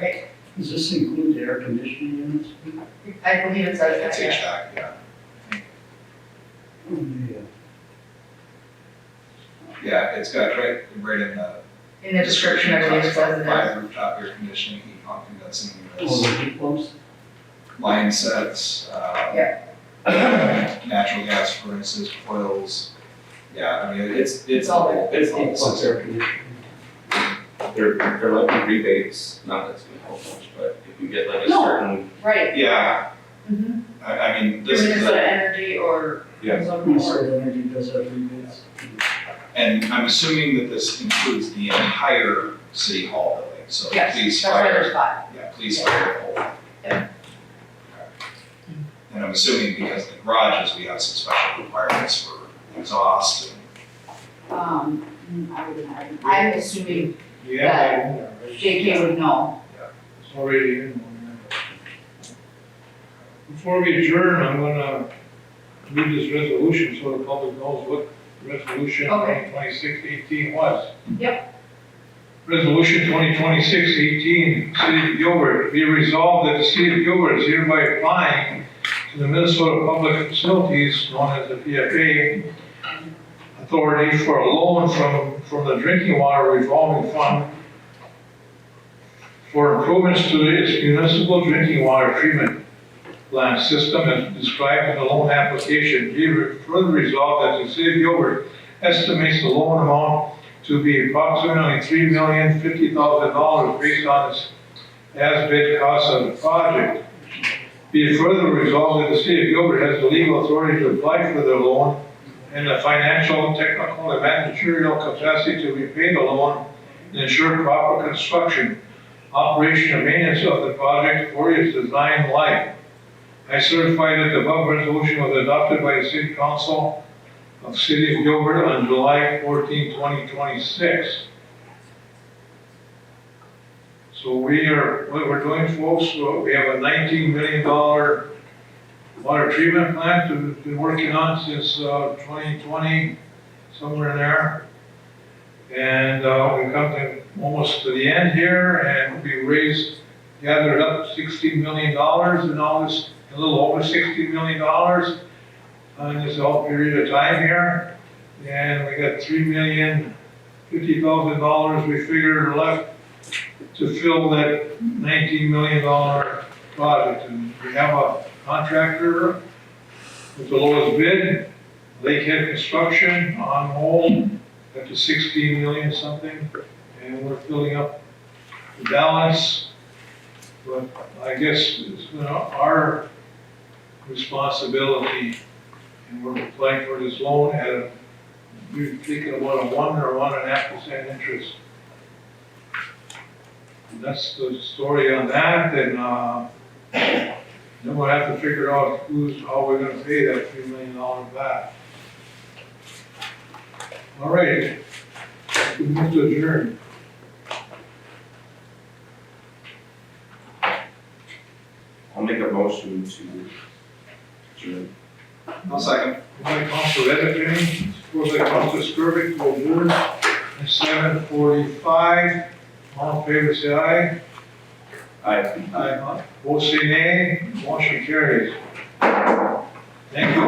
Right? Does this include the air conditioning units? I believe it says It's that, yeah. HVAC, yeah. Oh, yeah. Yeah, it's got right in the. In the description, I believe it says it is. 5 rooftop air conditioning, heat pump condensing Oh, units, the heat pumps? line sets, Yeah. natural gas furnaces, coils. Yeah, I mean, it's all there. it's Heat all pump system. air conditioning. They're like rebates, not that's gonna help much, but if you get like a No. certain, Right. Yeah, Mm-hmm. I mean, this is, Minnesota Energy or. Yeah. Minnesota Energy does have rebates. and I'm assuming that this includes the entire city hall building, so Yes, police, that's why fire. there's 5. Yeah, police, fire, whole. Yeah. And I'm assuming because the garages, we have some special requirements for exhaust and. I'm assuming Yeah. JK would know. It's already in one. Before we adjourn, I'm gonna read this resolution so the public knows what resolution Okay. 2026-18 was. Yep. Resolution 2026-18, City of Gilbert, be resolved that the City of Gilbert is hereby applying to the Minnesota Public Facilities, known as the PFA, authority for a loan from the Drinking Water Revolving Fund for improvements to its municipal drinking water treatment plant system as described in the loan application. Be further resolved that the City of Gilbert estimates the loan amount to be approximately $3,050,000 based on its as-bid cost of the project. Be it further resolved that the City of Gilbert has the legal authority to apply for the loan and the financial, technical, and managerial capacity to repay the loan and ensure proper construction, operation, and maintenance of the project for its design life. I certify that the above resolution was adopted by the City Council of City of Gilbert on July 14, 2026. So what we're doing, folks, we have a $19 million water treatment plant that we've been working on since 2020, somewhere in there. And we've come to almost to the end here, and we gathered up $16 million in all this, a little over $16 million in this whole period of time here. And we got $3,050,000 we figured left to fill that $19 million project. And we have a contractor with the lowest bid, Lakehead Construction, on hold at the 16 million something, and we're filling up the balance. But I guess it's our responsibility, and we're applying for this loan at we're thinking about a 1 or 1.5% interest. And that's the story on that, and then we'll have to figure out how we're gonna pay that $3 million back. All right, we move to adjourn. I'll make a motion to adjourn. I'll second. By Council Editing, supported by Council Skirvin, to adjourn at 7:45. All in favor, say aye. Aye. Aye. Both say nay. Motion carries. Thank you.